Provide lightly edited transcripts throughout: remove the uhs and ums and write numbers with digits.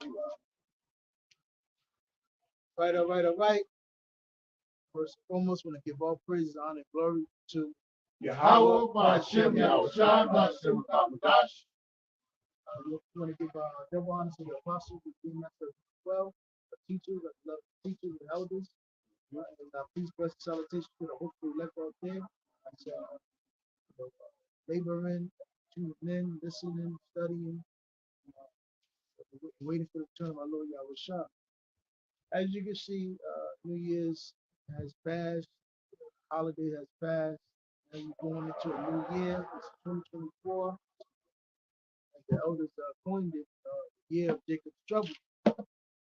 Yeah. Right, all right, all right. First and foremost, want to give all praises, honor, and glory to Yahweh, Bashem, Yahushua, Bashem, Kamadash. we want to give double honor to the apostles, the GMS as well, the teachers, the teachers and elders. And please bless the salutation to the hopeful elect out there. That's laboring, tuning in, listening, studying, waiting for the return of our Lord Yahushua. As you can see, New Year's has passed, holiday has passed, and we're going into a new year. It's 2024. As the elders coined it, year of Jacob's trouble.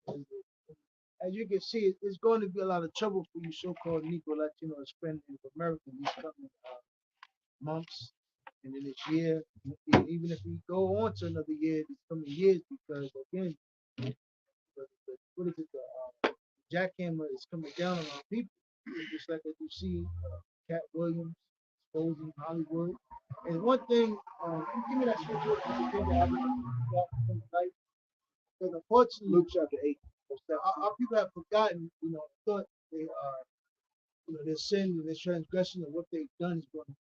And as you can see, it's going to be a lot of trouble for you so-called Negro Latino Hispanic American these coming months and in this year. Even if we go on to another year, these coming years, because again, what is it? The jackhammer is coming down on our people, just like as you see Cat Williams exposing Hollywood. And one thing, give me that scripture. Because unfortunately, Luke chapter 8. our people have forgotten, thought they are, their sin and their transgression and what they've done is going to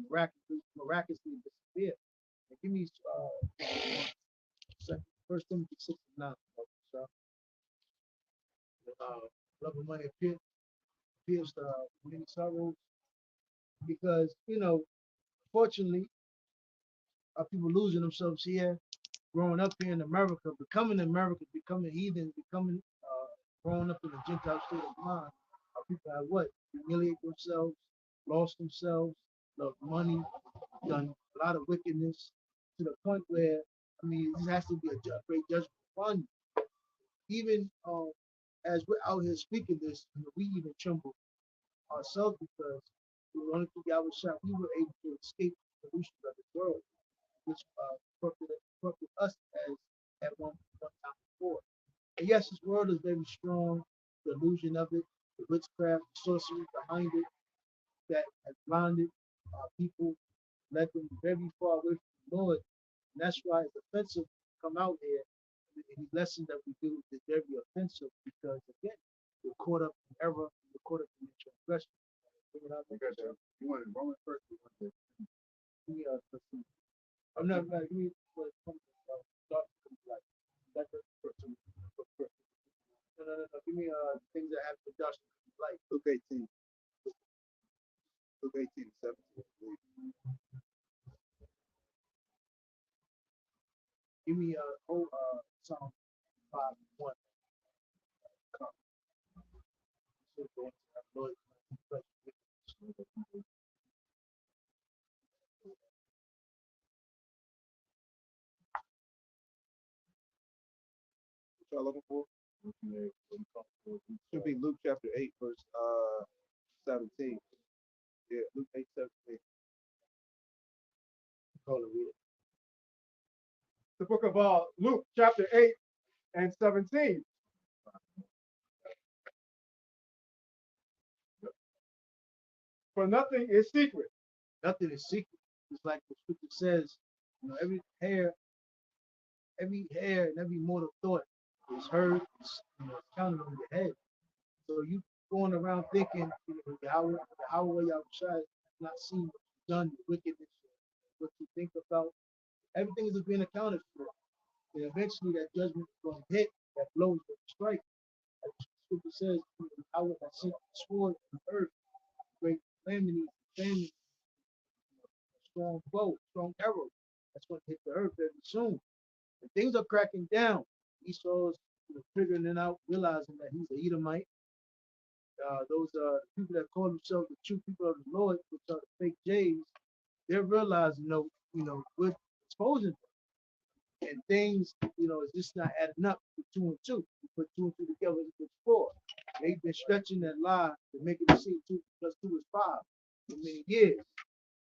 miraculously disappear. And give me First Timothy 6:9. So, love of money appears many sorrows because fortunately, our people losing themselves here, growing up here in America, becoming heathens, becoming growing up in a Gentile state of mind. Our people have what? Humiliate themselves, lost themselves, loved money, done a lot of wickedness to the point where, I mean, this has to be a great judgment upon you. Even as we're out here speaking this, we even tremble ourselves because we were only through Yahushua we were able to escape the pollution of the world, which corrupted us as at one time before. And yes, this world is very strong, the illusion of it, the witchcraft, the sorcery behind it that has blinded people, led them very far away from the Lord. And that's why it's offensive to come out here. And these lessons that we do is very offensive because, again, we're caught up in error, we're caught up in transgression. You want Roman first? You want this? I'm not going to give me what it comes to start from like that's the first. No. Give me things that have to dust like Luke 18. Luke 18 and 17. give me whole Psalm 5:1. Lord, What y'all looking for? Should be Luke chapter 8, verse 17. Yeah, Luke 8:17. call it read it. The book of Luke, chapter 8 and 17. For nothing is secret. Nothing is secret. It's like the scripture says, every hair and every mortal thought is heard, it's counted on your head. So you going around thinking, Yahweh Yahushua not seeing what you've done, the wickedness, what you think about. Everything is being accounted for. And eventually that judgment is going to hit, that blow is going to strike. As the scripture says, Yahweh has sent the sword on earth, great calamity, famine, strong bow, strong arrow. That's going to hit the earth very soon. And things are cracking down. Esau's figuring it out, realizing that he's an Edomite. Those people that call themselves the true people of the Lord, which are the fake J's, they're realizing, we're exposing them. And things, is just not adding up to 2 and 2. You put 2 and 2 together, it's 4. They've been stretching that lie to make it seem 2 plus 2 is 5 for many years.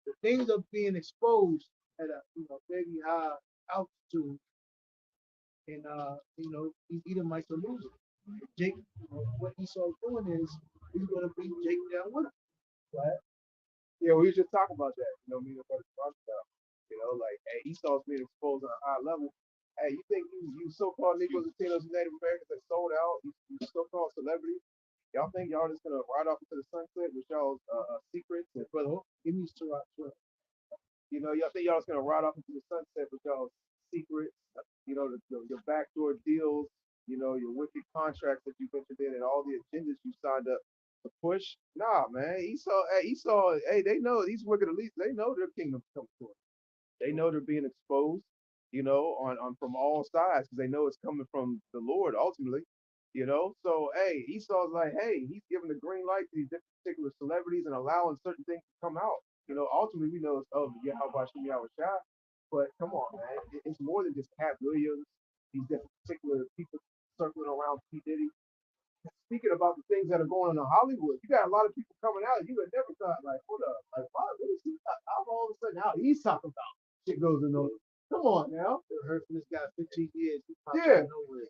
The things are being exposed at a very high altitude, and these Edomites are losing. Jake, what Esau's doing is he's going to bring Jake down with him. Right? Yeah, we should talk about that. You know, me and the brother talked about. You know, like, hey, Esau's being exposed on a high level. Hey, you think you so-called Negroes, Latinos, and Native Americans that sold out, you so-called celebrities, y'all think y'all just gonna ride off into the sunset with y'all's secrets and Brother, give me Sirach 12. you know, y'all think y'all just gonna ride off into the sunset with y'all's secrets, you know, your backdoor deals, you know, your wicked contracts that you entered in, and all the agendas you signed up to push? Nah, man. Esau, hey, they know these wicked elites. They know their kingdom's coming to them. They know they're being exposed, you know, on from all sides because they know it's coming from the Lord ultimately, you know. So hey, Esau's like, hey, he's giving the green light to these different particular celebrities and allowing certain things to come out. You know, ultimately we know it's of Yahweh Shem Yahweh Shai, but come on, man, it's more than just Cat Williams, these different particular people circling around P Diddy. Speaking about the things that are going on in Hollywood, you got a lot of people coming out. You would never thought, like, hold up, like, what is he? How all of a sudden now he's talking about shit goes in those. Come on now. Heard from this guy 15 years. He popped Yeah. out of nowhere.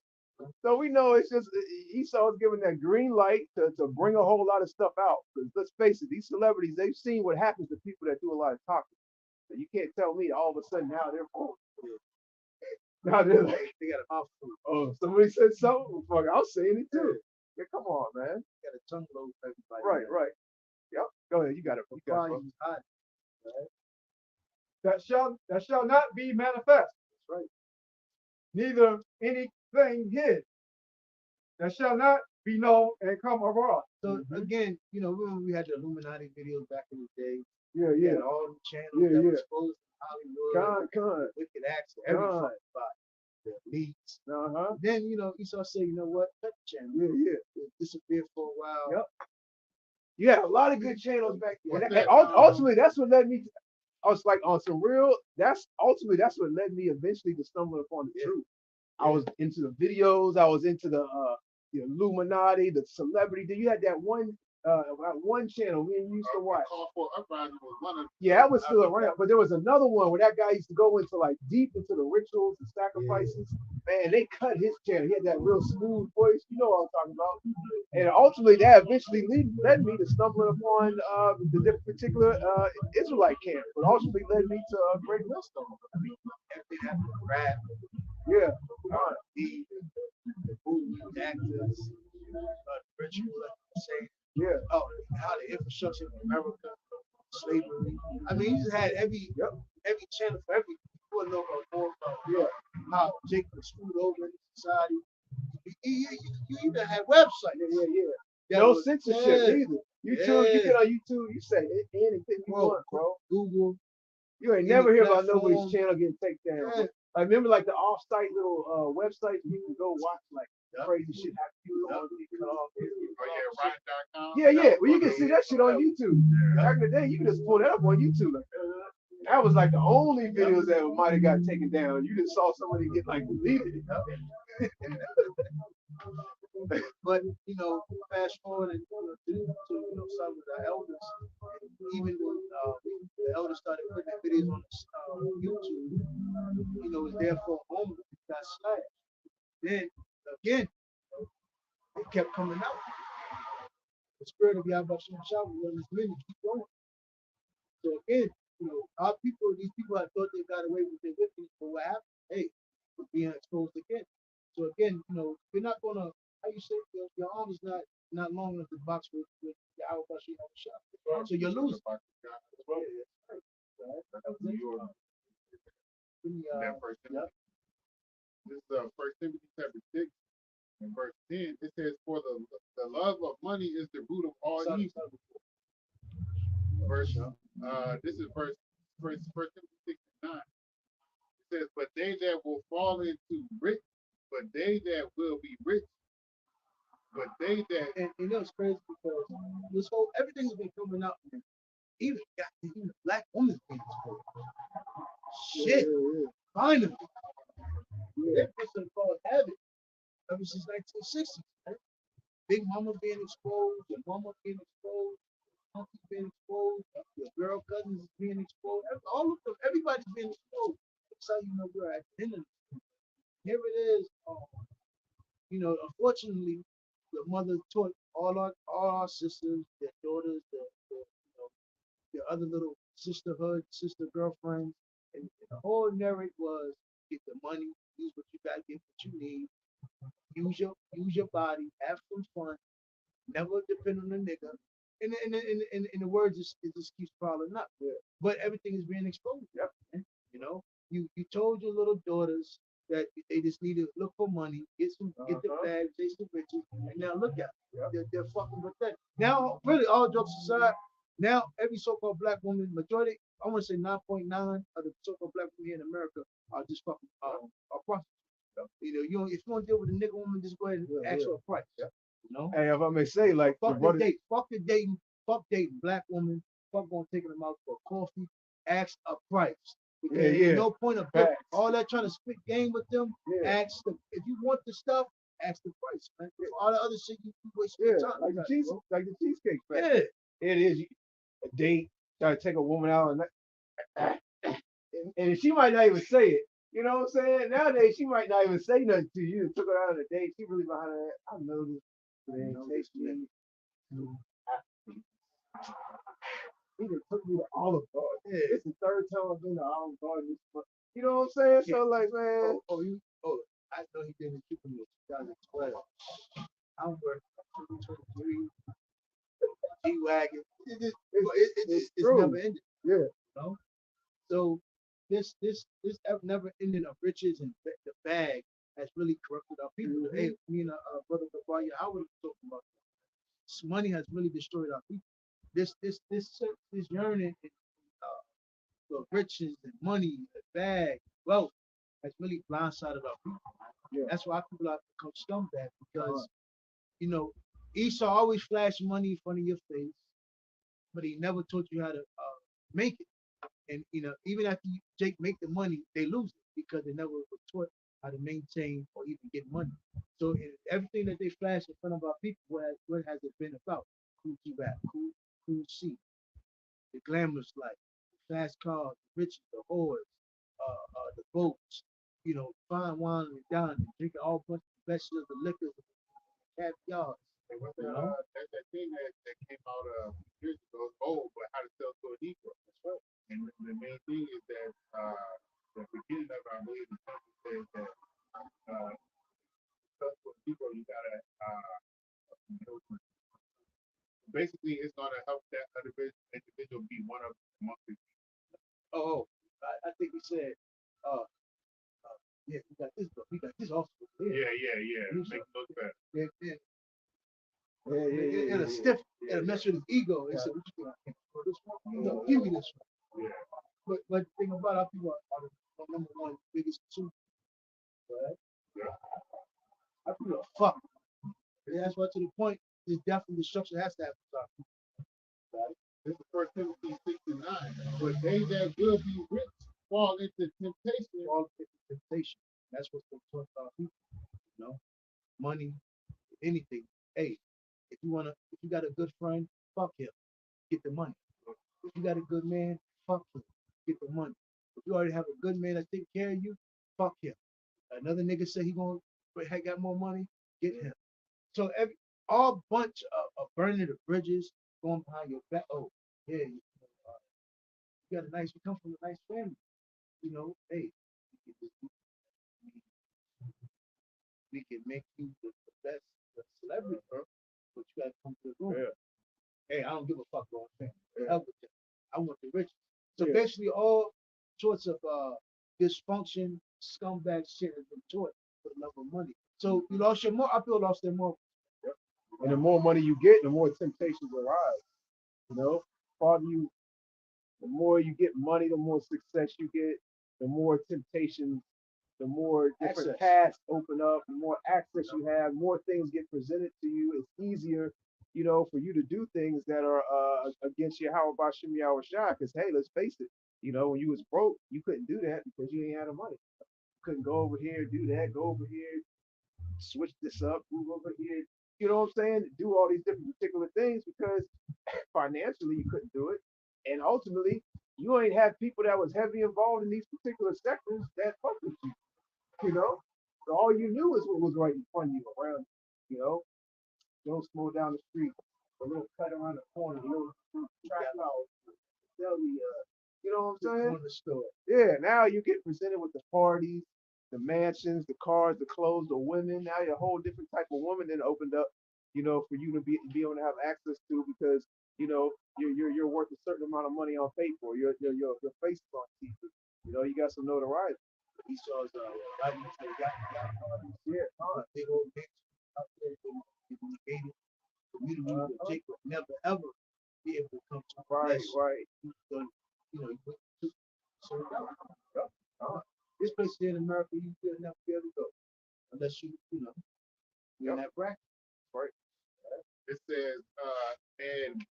So we know it's just Esau's giving that green light to bring a whole lot of stuff out. Because let's face it, these celebrities, they've seen what happens to people that do a lot of talking. So you can't tell me all of a sudden now they're full. Now they're like, They got a mouth full. oh, somebody said something. Fuck, I'm saying it too. Yeah, come on, man. Got a tongue load for everybody. Right, right. Yep. Go ahead. You got it. You got it, bro. Volume's hot. Right? That shall not be manifest. That's right. Neither anything hid. That shall not be known and come abroad. So again, you know, remember we had the Illuminati videos back in the day. Yeah, We yeah. had all the channels Yeah, that yeah. were exposed to Hollywood, Con. wicked acts, every Con. fucking spot. The elites. Uh-huh. Then, you know, Esau said, you know what? Cut the channel. Yeah, yeah. It disappeared for a while. Yep. You had a lot of good channels back then. What's And that, ultimately, that's what led me to, I was like, on some real, that's what led me eventually to stumble upon the truth. I was into the videos, I was into the Illuminati, the celebrity. Then you had that one channel me and you used to watch. Call for Uprising was one of Yeah, that was still around. But there was another one where that guy used to go into like deep into the rituals and sacrifices. Man, they cut his channel. He had that real smooth voice. You know what I'm talking about. And ultimately, that eventually led me to stumbling upon the different particular Israelite camp. But ultimately led me to great wisdom. Everything happened to rap, Yeah. the movies, actors, ritual, like you say. Yeah. Oh, how the infrastructure of America, slavery. I mean, you just had every channel for everything. You want to know about more about how Jacob was screwed over in society. You even had websites. Yeah. No censorship either. YouTube, you get on YouTube, you say anything you want, bro. Google. You ain't any never hear about platform. nobody's channel getting taken down. Yeah. I remember like the off-site little websites you can go watch like crazy shit happen to you on cut off. Ryan.com. Yeah. Well, you can see that shit on YouTube. Back in the day, you can just pull that up on YouTube. Like, that was like the only videos that might have got taken down. You just saw somebody get like deleted. But you know, fast forward and to some of the elders, even when the elders started putting their videos on YouTube, you know, it was there for a moment, it got slashed. Then again, it kept coming out. The spirit of Yahweh Shah was his men to keep going. So again, you know, these people had thought they got away with their wickedness, but what happened? Hey, we're being exposed again. So again, you know, you're not gonna, how you say, your arm is not long enough to box with Yahweh Shah. So you're losing. This is First Timothy chapter 6 and verse 10. It says, "For the love of money is the root of all evil." This is first Timothy 6 and 9. It says, "But they that will fall into rich, but they that will be rich, but they that." And you know it's crazy because this whole everything has been coming out, man. Even the black woman's being exposed. Shit, finally. They put some called habit ever since 1960s. Right? Big Mama being exposed, your mama being exposed, uncle being exposed, your girl cousins being exposed. All of them, everybody's being exposed. That's how you know we're at dinner. Here it is. You know, unfortunately, the mother taught all our sisters, their daughters, other little sisterhood, sister girlfriends, and the whole narrative was get the money, use what you got, get what you need, use your body, have some fun, never depend on a nigga. In the words is this keeps piling up. Yeah. But everything is being exposed. Yep. Man. You know, you told your little daughters that they just need to look for money, get the bag, chase the riches, and now look at them. Yep. They're fucking with that. Now, really, all jokes aside, now every so-called black woman, majority, I want to say 9.9 of the so-called black women here in America are just fucking are prostitutes. You know, if you want to deal with a nigga woman, just go ahead and ask for a price. Yeah. You know? Hey, if I may say, like, Fuck the dating, fuck dating black women, fuck going taking them out for coffee, ask a price. Because there's no point of all that trying to spit game with them. Ask them if you want the stuff, ask the price, man. All the other shit you waste your time. Like the cheesecake factory. It is a date, try to take a woman out and she might not even say it. You know what I'm saying? Nowadays she might not even say nothing to you. Took her out on a date. She really behind her. I know this. He just took me to Olive Garden. Yeah, it's the third time I've been to Olive Garden. You know what I'm saying? So like, man. I know he didn't keep him in 2012. I'm working 2023. G-Wagon. It's never ended. Yeah. You know? So this never ending of riches and the bag has really corrupted our people. Mm-hmm. Hey, me and brother Gabriel Howard was talking about this. Money has really destroyed our people. This yearning for riches and money, the bag, wealth has really blindsided our people. Yeah. That's why people have become scumbag because you know Esau always flashed money in front of your face, but he never taught you how to make it. And you know, even after Jake make the money, they lose it because they never were taught how to maintain or even get money. So everything that they flash in front of our people, what has it been about? Cool rap, cool seat, the glamorous life, the fast cars, the riches, the whores, the boats, you know, fine wine and dining, drinking all bunch of vegetables, the liquors, the caviar. That thing that came out years ago is old, but how to sell to a Negro. That's right. And the main thing is that the beginning of it, I believe the sentence says that sell to a Negro, you gotta basically it's gonna help that other individual be one of amongst the people. I think he said, yeah, we got this also. Yeah. Make it look better. It'll stiff, it'll mess with his ego. He said, what you think I can for this one? No, give me this one. Yeah. But the thing about our people are the number one biggest consumers. Right? Yeah. Our people are fucked. Yeah, that's why to the point, this death and destruction has to happen. Right? This is 1 Timothy 6:9. But they that will be rich fall into temptation. That's what's going to talk about people. You know, money, anything. Hey, if you got a good friend, fuck him. Get the money. If you got a good man, fuck him. Get the money. If you already have a good man that take care of you, fuck him. Another nigga say he got more money, get him. So all bunch of burning the bridges, going behind your back. Oh, yeah, you got you come from a nice family. You know, hey, we can make you the best celebrity, bro. But you gotta come to the room. Yeah. Hey, I don't give a fuck about family. Yeah. I want the riches. So basically, all sorts of dysfunction, scumbag shit has been taught for the love of money. So you lost your more. I feel lost their more. Yep. And the more money you get, the more temptations arise. You know, the more you get money, the more success you get, the more temptations, the more different paths open up, the more access you have, more things get presented to you. It's easier, you know, for you to do things that are against your how about Shimmy Shah. Because hey, let's face it, you know, when you was broke, you couldn't do that because you ain't had the money. You couldn't go over here, do that, go over here, switch this up, move over here. You know what I'm saying? Do all these different particular things because financially you couldn't do it. And ultimately, you ain't have people that was heavy involved in these particular sectors that fuck with you. You know? So all you knew is what was right in front of you around, you know. Don't slow down the street, a little cut around the corner, a little trap house, sell me. You know what I'm saying? On the store. Yeah, now you get presented with the parties, the mansions, the cars, the clothes, the women. Now you're a whole different type of woman then opened up, for you to be able to have access to because you're worth a certain amount of money on paper. Your face is on TV. You got some notoriety. He saw right next to yeah, big old bitch out there in the gated community where Jake would never ever be able to come to Right, unless right. he's done, you went to serve out. Yep. This place here in America, you will never be able to go unless you're in that bracket. Right. It says, and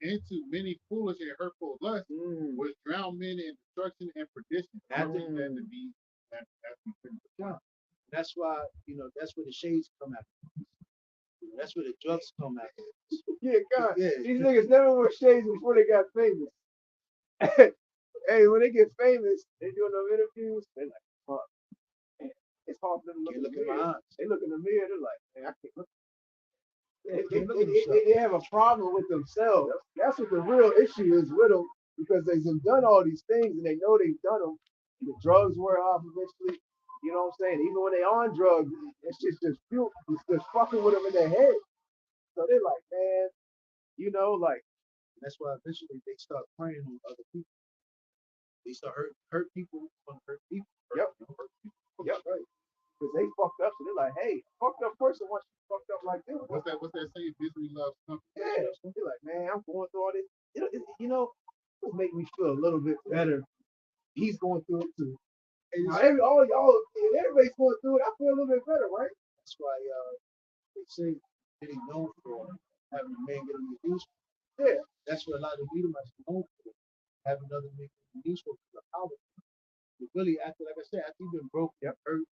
into many foolish and hurtful lusts, which drown men in destruction and perdition. Nothing than to be as we couldn't become. That's why, that's where the shades come out. That's where the drugs come out. Yeah, God. Yeah. These niggas never wore shades before they got famous. Hey, when they get famous, they doing them interviews, they like, fuck. Man, it's hard for them to look in the mirror. They look in the mirror, they're like, man, I can't look. They have a problem with themselves. That's what the real issue is with them because they've done all these things and they know they've done them. The drugs wear off eventually. You know what I'm saying? Even when they on drugs, it's just fucking with them in their head. So they're like, man, like. That's why eventually they start preying on other people. They start hurt people, hurt people. Yep. Yep. Right. Because they fucked up, so they're like, hey, fucked up person wants you fucked up like this. What's that saying? Misery loves company. Yeah. They're like, man, I'm going through all this. It'll make me feel a little bit better. He's going through it too. And now everybody's going through it. I feel a little bit better, right? That's why they say getting known for having a man get him used. Yeah. That's what a lot of Edomites are known for. Having another man get useful to the power. But really, after, like I said, after you've been broke, hurt,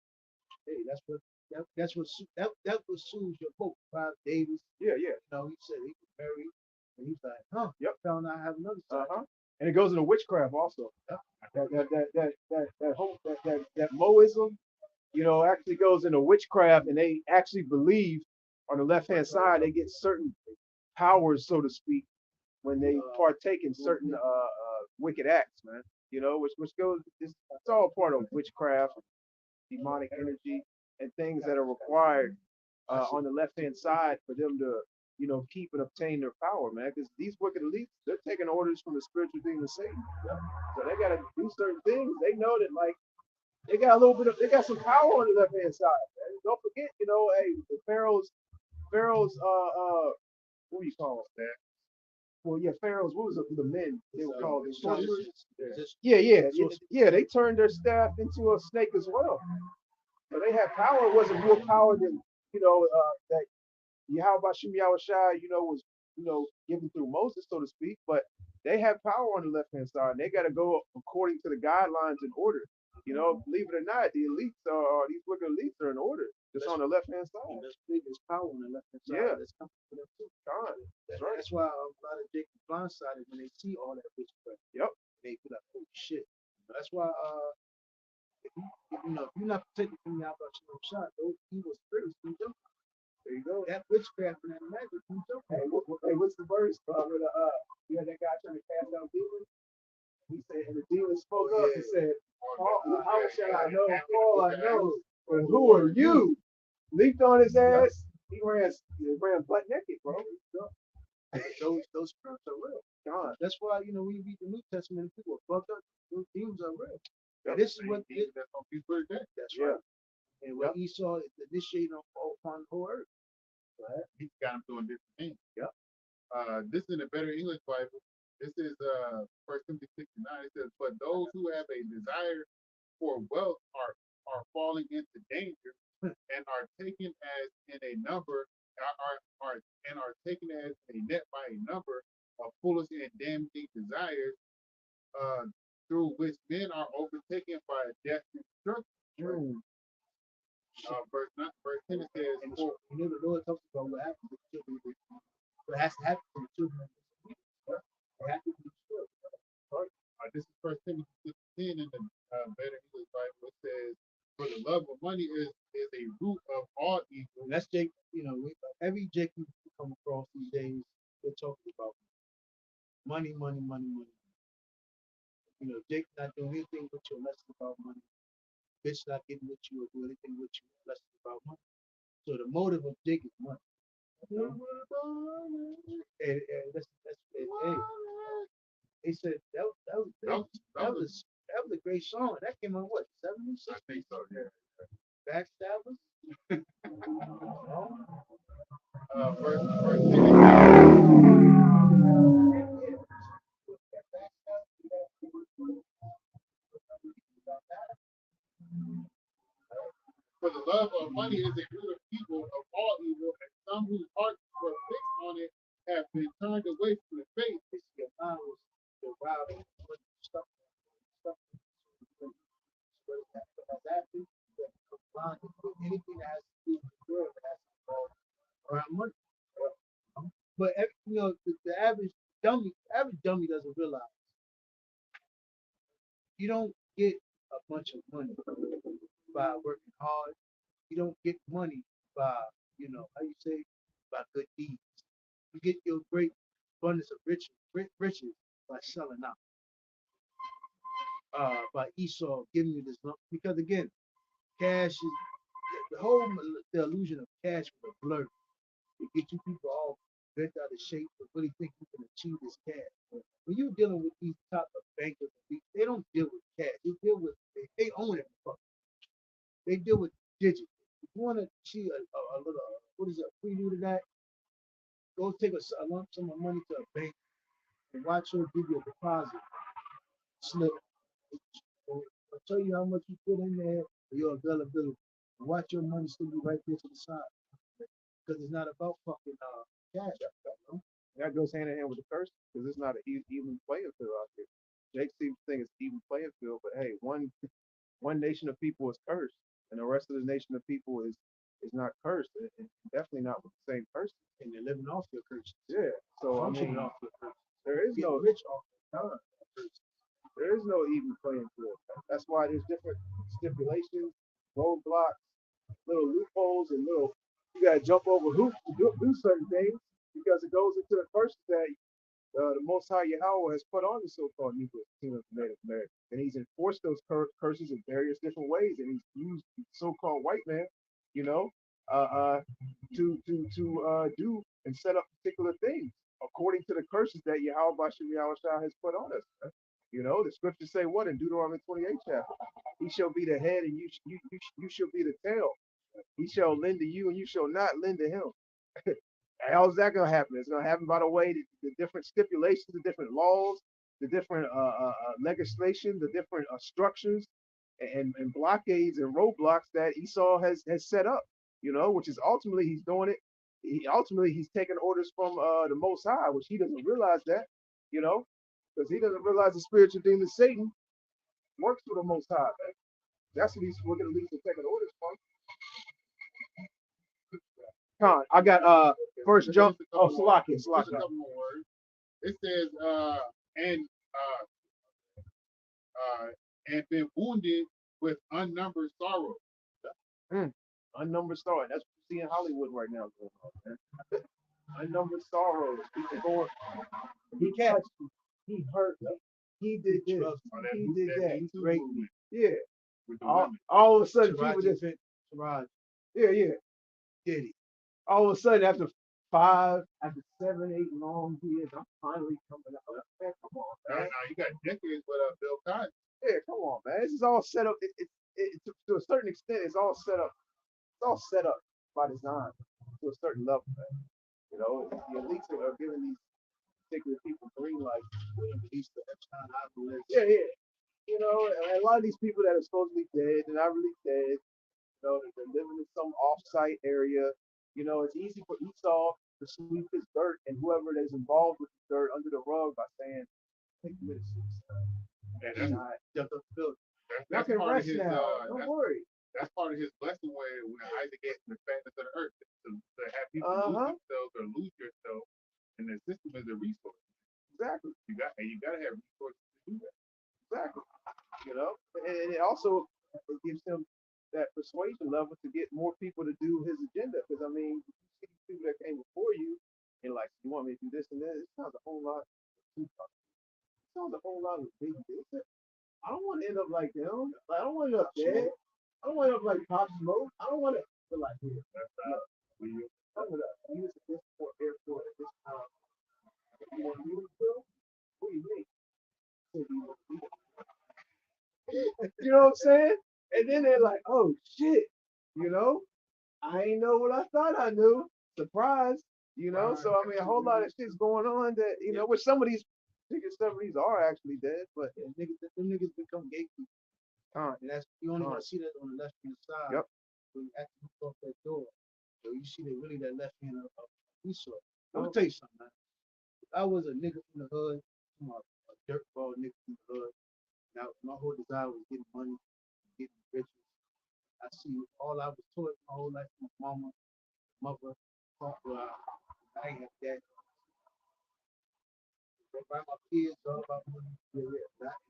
hey, that soothes your boat. Clive Davis. Yeah. He said he was married, and he's like, found out I have another side. And it goes into witchcraft also. That Moism, actually goes into witchcraft, and they actually believe on the left hand side they get certain powers, so to speak, when they partake in certain wicked acts, man. Which goes, it's all part of witchcraft, demonic energy, and things that are required on the left hand side for them to, keep and obtain their power, man. Because these wicked elites, they're taking orders from the spiritual demon Satan. So they got to do certain things. They know that, like, they got they got some power on the left hand side, man. Don't forget, hey, the Pharaoh's, what do you call that? Well, yeah, Pharaoh's, what was the men they were called? Yeah. They turned their staff into a snake as well. So they had power. It wasn't real power that, that Yahweh Shem Yahushai, was, given through Moses, so to speak. But they have power on the left hand side. And they got to go according to the guidelines and order. Believe it or not, the elites these wicked elites are in order. Just on the left hand side. There's power on the left hand side. Yeah. That's coming for them too. That's right. That's why a lot of Jacob blindsided when they see all that witchcraft. Yep. They be like, oh shit. That's why if you're not protected from the Yahweh Shem shot, those evil spirits can jump. There you go. That witchcraft and that magic can jump. Hey, what's the verse? You had that guy trying to cast out demons. He said, and the demon spoke up and said, how shall I know? All I know. But who are you? Leaped on his ass. He ran butt naked, bro. Those spirits are real. God. That's why, when you read the New Testament, people are fucked up. Those demons are real. And this is what that's on people today. That's right. And what Esau initiated upon the whole earth. Right? He's got them doing different things. Yep. This is in a Better English Bible. This is 1 Timothy 6:9. It says, but those who have a desire for wealth are falling into danger and are taken as in a number are taken as a net by a number of foolish and damaging desires, through which men are overtaken by a death and destruction. Verse 10 it says, the Lord talks about what happens to the children of Israel. What has to happen to the children of Israel. They have to be destroyed. This is 1 Timothy 6:10 in the Better English Bible. It says, for the love of money is a root of all evil. And that's Jake, every Jake you come across these days, they're talking about Money, money, money, money. You know, Jake not doing anything with you unless it's about money. Bitch not getting with you or do anything with you unless it's about money. So the motive of Jake is money. You know? And hey, they said that was a great song. That came out what, 70s? I think so. Yeah. Backstabbers? First thing for the love of money is a root of evil of all evil, and some whose hearts were fixed on it have been turned away from the faith. It's your mind was the wild stuff, stuff. Anything that has to do with the world that has to involve around money. But you know, the average dummy doesn't realize you don't get a bunch of money by working hard. You don't get money by, you know, how you say, by good deeds. You get your great abundance of riches by selling out. By Esau giving you this lump. Because again, cash is the whole the illusion of cash was a blur. It gets you people all bent out of shape to really think you can achieve this cash. When you're dealing with these top of bankers, they don't deal with cash. They deal with they own it. They deal with digits. If you want to see a little what is it, a preview to that, go take a lump sum of money to a bank and watch her give you a deposit slip. I'll tell you how much you put in there for your availability. And watch your money still be right there to the side. Because it's not about fucking cash. You know? That goes hand in hand with the curse because it's not an even playing field out here. Jake seems to think it's even playing field, but hey, one nation of people is cursed, and the rest of the nation of people is not cursed, and definitely not with the same person. And they're living off your curses. Yeah. So I mean, Off your curses. there is Getting no rich off the time. there is no even playing field. That's why there's different stipulations, roadblocks, little loopholes, and little you gotta jump over hoops to do certain things because it goes into the curses that the Most High Yahweh has put on the so-called Negro Kingdom of Native Americans, and He's enforced those curses in various different ways, and He's used the so-called white man, you know, uh, uh, to do and set up particular things according to the curses that Yahweh Bashim Yahweh Shah has put on us. You know, the scriptures say what in Deuteronomy 28 chapter? He shall be the head, and you shall be the tail. He shall lend to you, and you shall not lend to him. How's that gonna happen? It's gonna happen by the way the different stipulations, the different laws, the different legislation, the different structures and blockades and roadblocks that Esau has set up. You know, which is ultimately he's doing it. Ultimately he's taking orders from the Most High, which he doesn't realize that. You know, because he doesn't realize the spiritual demon Satan works for the Most High. Man. That's what he's looking at least taking orders from. Con, I got first jump. Oh, Salakia. Just a couple more words. It says, and and been wounded with unnumbered sorrow. Unnumbered sorrows. That's what you see in Hollywood right now going on, man. Unnumbered sorrows. People going, he touched me. He hurt me. He did this. He did that. He raped me. Yeah. All of a sudden, people just yeah. Did he? All of a sudden, after 7, 8 long years, I'm finally coming out. Man, come on, man. Now you got decades with Bill Cosby. Yeah, come on, man. This is all set up. To a certain extent, it's all set up. It's all set up by design to a certain level, man. You know, the elites are giving these particular people green lights. Yeah. You know, and a lot of these people that are supposedly dead, they're not really dead. You know, they're living in some off-site area. You know, it's easy for Esau to sweep his dirt and whoever is involved with the dirt under the rug by saying, "Take committed suicide." And that's Y'all can part of rest his now. Don't worry. that's part of his blessing when Isaac gets the fatness of the earth to have people lose themselves or lose yourself, and the system is a resource. Exactly. You gotta have resources to do that. Exactly. You know, and it also gives him that persuasion level to get more people to do his agenda. Because I mean, you see people that came before you, and like, you want me to do this and that. It sounds a whole lot Sounds a whole lot of big dick. I don't want to end up like them. Like, I don't want to end up dead. I don't want to end up like Pop Smoke. I don't want to feel like here. Hold up. You was at this airport at this time. You want to leave still? What do you mean? You know what I'm saying? And then they're like, oh shit, you know, I ain't know what I thought I knew. Surprise, you know. So I mean, a whole lot of shit's going on that which some of these biggest celebrities are actually dead, but them niggas become gatekeepers. And that's you only gonna see that on the left hand side. Yep. When you actually off that door. So you see that really that left hand of Esau. Let me tell you something, man. I was a nigga from the hood, a dirtball nigga from the hood. Now my whole desire was getting money, getting riches. I see all I was taught my whole life from my mama, mother, father. I ain't have that. By my kids, all about money.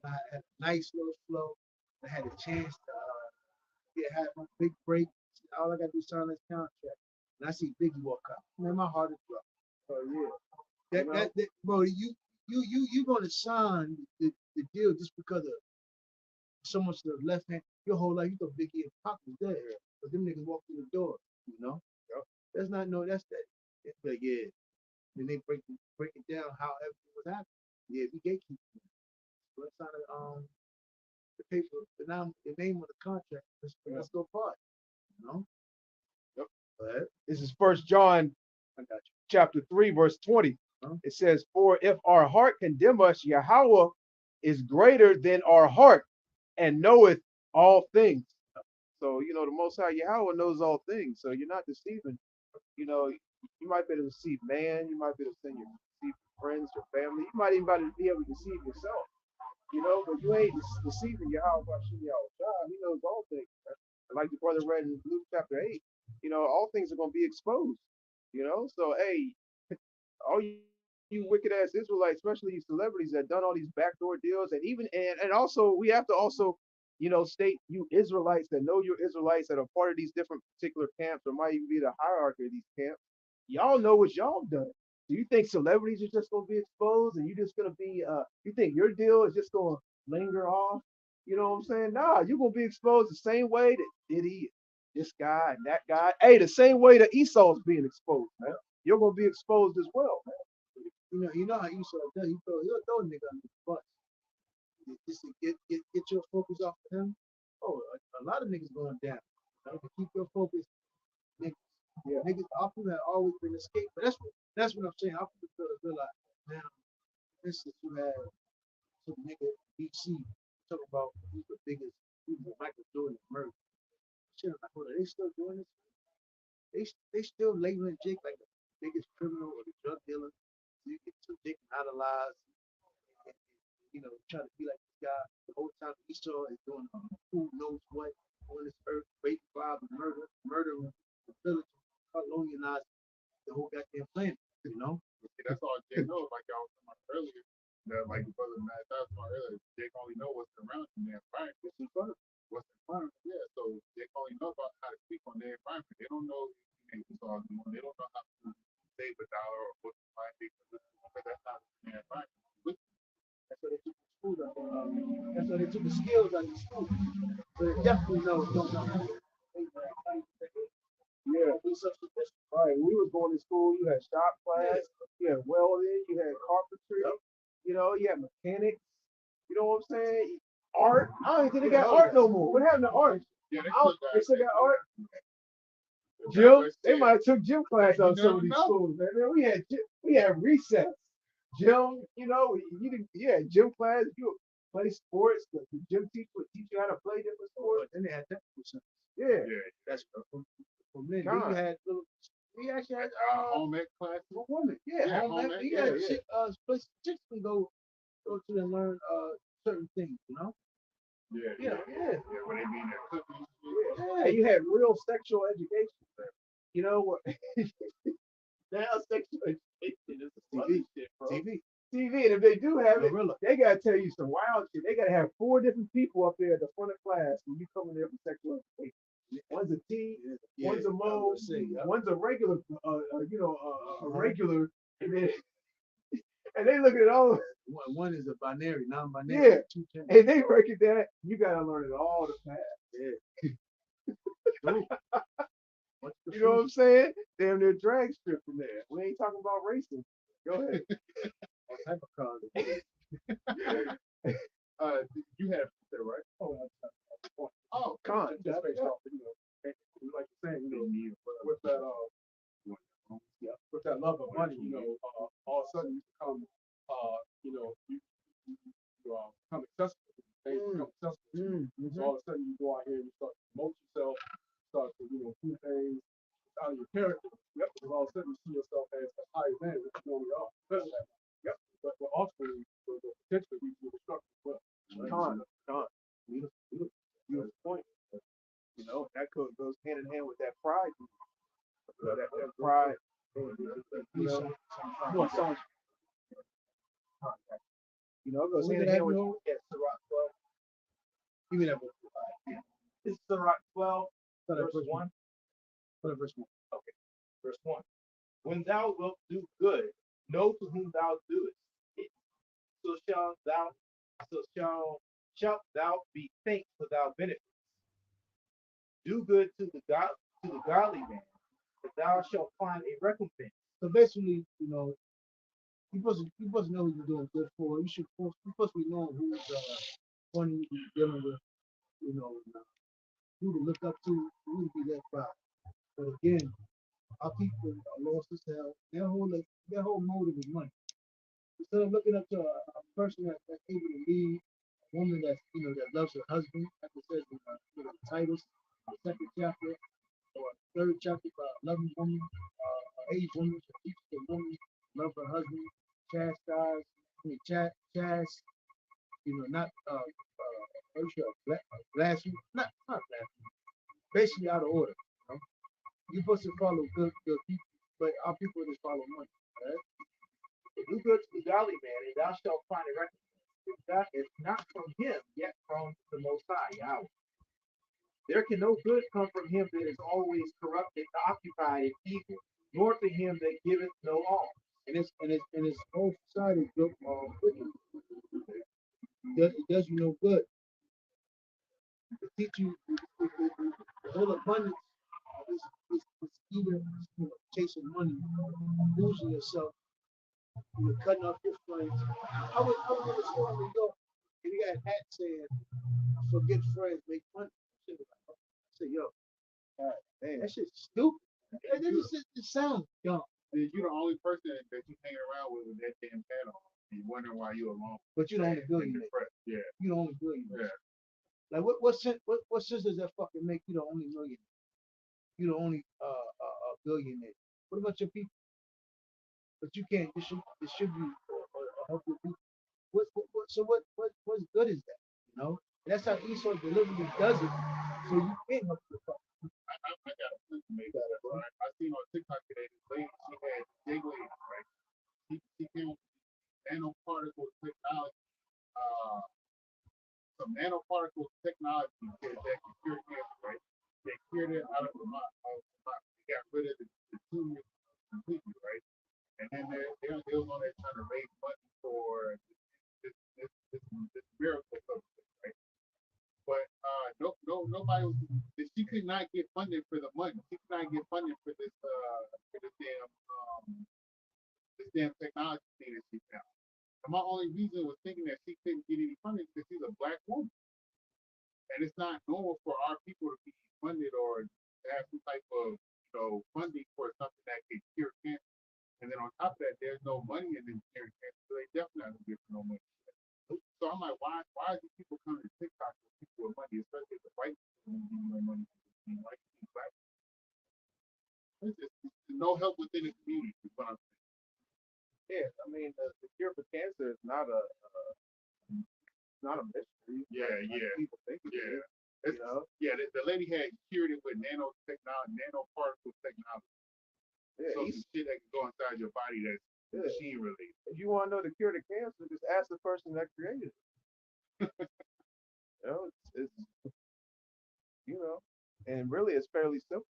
I had a nice little flow. I had a chance to have my big break. All I got to do is sign this contract. And I see Biggie walk out. Man, my heart is dropped. oh yeah, That bro, you gonna sign the deal just because of so much to the left hand. Your whole life you thought Biggie and Pac was there. But them niggas walk through the door, you know? Yep. That's not no that's that. It's like yeah. Then they break it down how everything was happening. Yeah, we gatekeepers. Let's sign the paper, the name of the contract. Let's go part. You know? Yep. But this is First John I got you. chapter 3, verse 20. Huh? It says, for if our heart condemn us, Yahweh is greater than our heart and knoweth all things. So, the Most High Yahweh knows all things. So you're not deceiving. You might be able to deceive man. You might be able to deceive your friends, your family. You might even be able to deceive yourself. But you ain't deceiving Yahweh Bashim Yahweh. He knows all things. Right? And like the brother read in Luke chapter 8, all things are going to be exposed. So hey, all you wicked ass Israelites, especially these celebrities that done all these backdoor deals, and even and also we have to also state you Israelites that know you're Israelites that are part of these different particular camps or might even be the hierarchy of these camps. Y'all know what y'all done. Do you think celebrities are just gonna be exposed and you're just gonna be you think your deal is just gonna linger off? You know what I'm saying? Nah, you're gonna be exposed the same way that Diddy, this guy and that guy. Hey, the same way that Esau's being exposed, man. You're gonna be exposed as well, man. You know how Esau does. He'll throw a nigga under the bus. Just to get your focus off of him. Oh, a lot of niggas going down. To keep your focus, niggas. Yeah, niggas often have always been escaped. But that's what I'm saying. I feel to realize now. For instance, you have some nigga BC talking about who's the biggest, who's Michael Jordan murder. Shit, I'm like, hold on, they still doing this? They still labeling Jake like the biggest criminal or the drug dealer. So Jake can idolize and try to be like this guy. The whole time Esau is doing who knows what on this earth, rape, rob, murdering the village, colonializing the whole goddamn planet, That's all Jake knows, like y'all was talking about earlier. That like the brother Matt talked about earlier, Jake only knows what's around him, their environment. What's in front of him. Yeah, so Jake only knows about how to speak on their environment. They don't know anything all doing. They don't know how to save a dollar or what to find because that's not in their environment. That's why they took the school out. That's why they took the skills out of the school. So they definitely know. Yeah. Right. When we was going to school, you had shop class, you had welding, you had carpentry, you had mechanics. You know what I'm saying? Art. I don't even think they got art no more. What happened to art? Yeah, they still got art. Gym. They might have took gym class out of some of these schools, man. We had recess. Gym, you had gym class. You play sports. The gym teacher would teach you how to play different sports. And they had technical centers. Yeah. That's from men. Then you had little. We actually had home ec classes. For women. Yeah, home ec. We had places chicks can go to and learn certain things. Yeah. When they mean their cooking. Yeah. And you had real sexual education. What? Now sexual education is a TV shit, bro. TV. And if they do have it, they gotta tell you some wild shit. They gotta have 4 different people up there at the front of class when you come in there for sexual education. One's a T, one's a Mo, one's a regular, a regular, and then And they look at all, One is a binary, non-binary. yeah, Two genders. and they break it down. You gotta learn it all the time. Yeah. What's the You know what I'm saying? Damn near drag strip from there. We ain't talking about racing. Go ahead. What type of car? You have to say, right? Oh, con. Just based off, like you're saying, with that, with that love of money, all of a sudden you become, become accessible. Things become accessible. So all of a sudden you go out here and you start to promote yourself, start to, do things out of your character. Yep. Because all of a sudden you see yourself as higher than what you normally are. Yep. But ultimately, the potential leads you to destruction as well. Con. Beautiful point. That goes hand in hand with that pride. That pride. More songs. It goes hand in hand with Ciroc 12. Give me that book. It's Ciroc 12, Start at verse verse 1. Start at verse 1. Verse 1. When thou wilt do good, know to whom thou doest it. So shalt thou be thanked for thy benefits. Do good to the godly man, that thou shalt find a recompense. So basically, you supposed to know who you're doing good for. You supposed to be knowing who's funny to be dealing with, and, who to look up to, who to be led by. But again, our people are lost as hell. Their whole motive is money. Instead of looking up to a person that's able to lead, a woman that loves her husband, like it says in Titus, the second chapter or third chapter, about a loving woman, an aged woman should teach the woman love her husband, chast, not blasphemy, not blasphemy, basically out of order. You're supposed to follow good people, but our people just follow money. Right? Do good to the godly man, and thou shalt find a recompense. That is not from him, yet from the Most High, Yahweh. There can no good come from him that is always corrupted, occupied in evil, nor to him that giveth no alms. And it's whole society built on wickedness. It does you no good. It teach you the whole abundance is either chasing money, losing yourself, cutting off your friends. I was in a store in New York, and he got a hat saying, "Forget friends, make money." I said, "Yo, God, man, that shit's stupid. It sounds dumb." You're the only person that you hang around with that damn hat on. And you wondering why you're alone. But you're the only billionaire. Yeah. You're the only billionaire. Yeah. Like what sense does that fucking make you the only millionaire? You're the only billionaire. What about your people? But you can't distribute or help your people. What's good is that? And that's how Esau deliberately does it. So you can't help your people. I got a point to make. I seen on TikTok today this lady, she had big legs, right? She came with nanoparticle technology, some nanoparticle technology that can cure cancer, right? They cured it out of the mouth. They got rid of the tumor completely, right? And then they was on there trying to raise money for this miracle something, right? But nobody was. She could not get funded for the money. She could not get funded for this damn technology thing that she found. And my only reason was thinking that she couldn't get any funding because she's a black woman, and it's not normal for our people to be funded or to have some type of funding for something that can cure cancer. And then on top of that, there's no money in this curing cancer, so they definitely not gonna give no money. So I'm like, why are these people coming to TikTok with people with money, especially the white people who give no money to the white people, black people? There's just no help within the community, is what I'm saying. Yeah, I mean, the cure for cancer is not a mystery. Yeah. People think it is. Yeah, the lady had cured it with nanoparticle technology. Yeah, so some shit that can go inside your body that's machine related. If you want to know the cure to cancer, just ask the person that created it. It's and really it's fairly simple.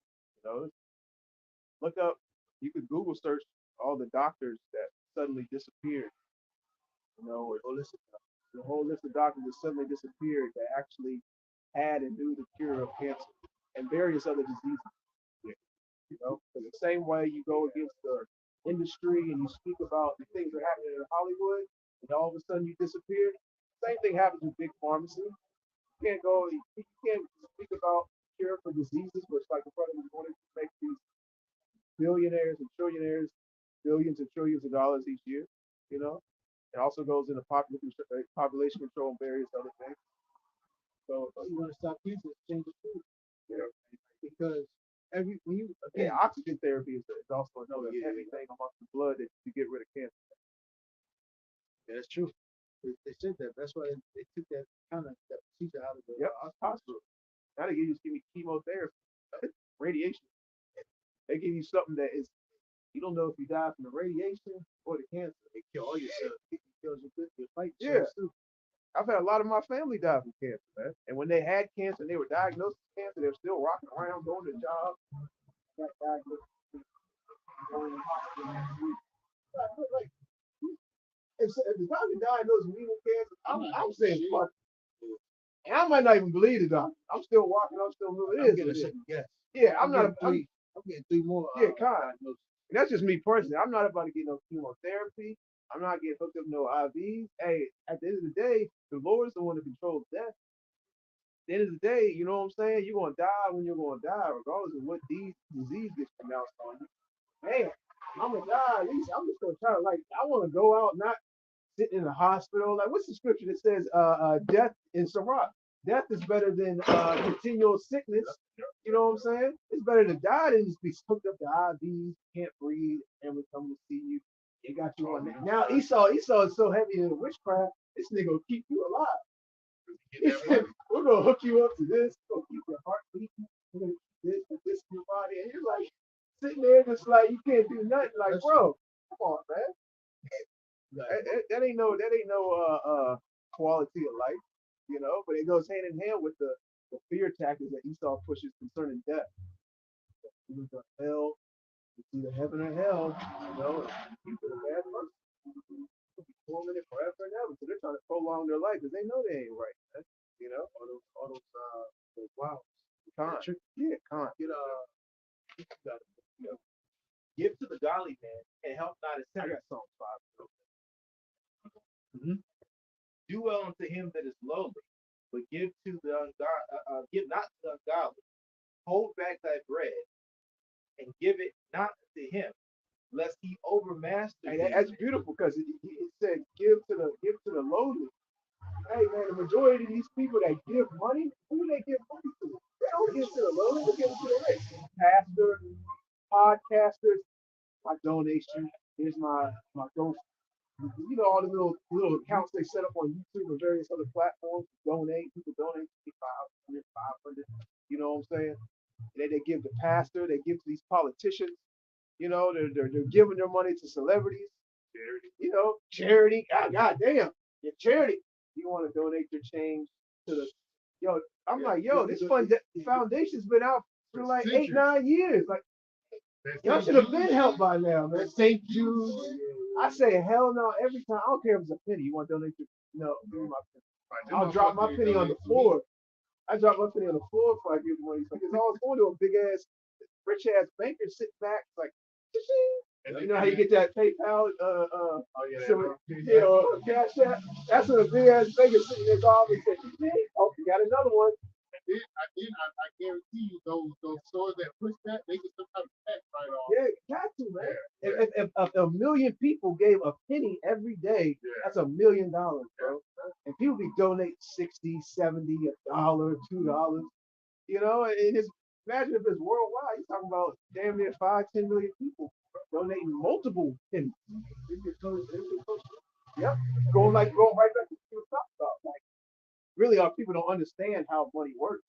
Look up. You could Google search all the doctors that suddenly disappeared You know, the whole list of doctors that suddenly disappeared that actually had and knew the cure of cancer and various other diseases. You know, in the same way you go against the industry and you speak about the things that are happening in Hollywood, and all of a sudden you disappear. Same thing happens with big pharmacy. You can't speak about cure for diseases, but it's like the president wanted to make these billionaires and trillionaires billions and trillions of dollars each year. You know, it also goes into population control and various other things. So you want to stop cancer, change the food. yeah, Because when you yeah, oxygen therapy is also another heavy thing amongst the blood that to get rid of cancer. yeah, that's true. They said that. That's why they took that kind of that procedure out of the Yep, hospital. Now they just give me chemotherapy, radiation. They give you something that is you don't know if you die from the radiation or the cancer. They kill all your cells. It kills your fight Yeah. cells too. I've had a lot of my family die from cancer, man. And when they had cancer and they were diagnosed with cancer, they were still rocking around, going to jobs. Got diagnosed. Like, if the doctor diagnosed me with cancer, I'm saying fuck. And I might not even believe the doctor. I'm still walking. I'm still moving. I'm getting a second guess. Yeah, I'm not. I'm getting three more. Yeah, kind. And that's just me personally. I'm not about to get no chemotherapy. I'm not getting hooked up no IVs. Hey, at the end of the day, the Lord's the one that controls death. At the end of the day, you know what I'm saying? You're gonna die when you're gonna die, regardless of what disease gets pronounced on you. Man, I'm gonna die. At least I'm just gonna try to I want to go out, not sitting in the hospital. Like, what's the scripture that says, death in Sirach? Death is better than continual sickness. You know what I'm saying? It's better to die than just be hooked up to IVs, can't breathe, and we come to see you. They got you on that. Now Esau is so heavy in witchcraft, this nigga will keep you alive. He said, we're gonna hook you up to this, we're gonna keep your heart beating, we're gonna keep this in your body. And you're like sitting there just like you can't do nothing. Like, bro, come on, man. That ain't no quality of life, you know. But it goes hand in hand with the fear tactics that Esau pushes concerning death. Either hell, it's either heaven or hell, you know. People are bad person. They'll be tormented it forever and ever. So they're trying to prolong their life because they know they ain't right, man. You know, all those wow. Con. Yeah, con. Give to the godly man and help not his I sinner. got Psalms 5. Do well unto him that is lowly, but give not to the ungodly. Hold back thy bread, and give it not to him, lest he overmaster Hey, thee. that's beautiful because it said give to the lowly. Hey man, the majority of these people that give money, who do they give money to? They don't give to the lowly, they give to the rich. Pastors, podcasters, my donation. Here's my go. You know all the little accounts they set up on YouTube and various other platforms. Donate, people donate 500, 500. You know what I'm saying? They give the pastor, they give to these politicians. You know, they're giving their money to celebrities. Charity. You know, charity. God damn, your charity. You want to donate your change to the I'm like, this foundation's been out for like 8, 9 years. Like, y'all should have been helped by now, man. St. Jude. I say hell no every time. I don't care if it's a penny. You want to donate no, give me my penny. I'll drop my penny on the floor. I drop my penny on the floor before I give the money. Because I was going to a big ass, rich ass banker sitting back, like, you know how you get that PayPal, cash app? That's what a big ass banker sitting in his office said, oh, you got another one. I guarantee you those stores that push that, they get some type of tax write off. Yeah, you got to, man. Yeah. If a million people gave a penny every day, that's $1 million, bro. And people be donate 60, 70, $1, $2. You know, and imagine if it's worldwide, you're talking about damn near 5, 10 million people donating multiple pennies. Yep. Going right back to what you were talking about. Like, really, our people don't understand how money works.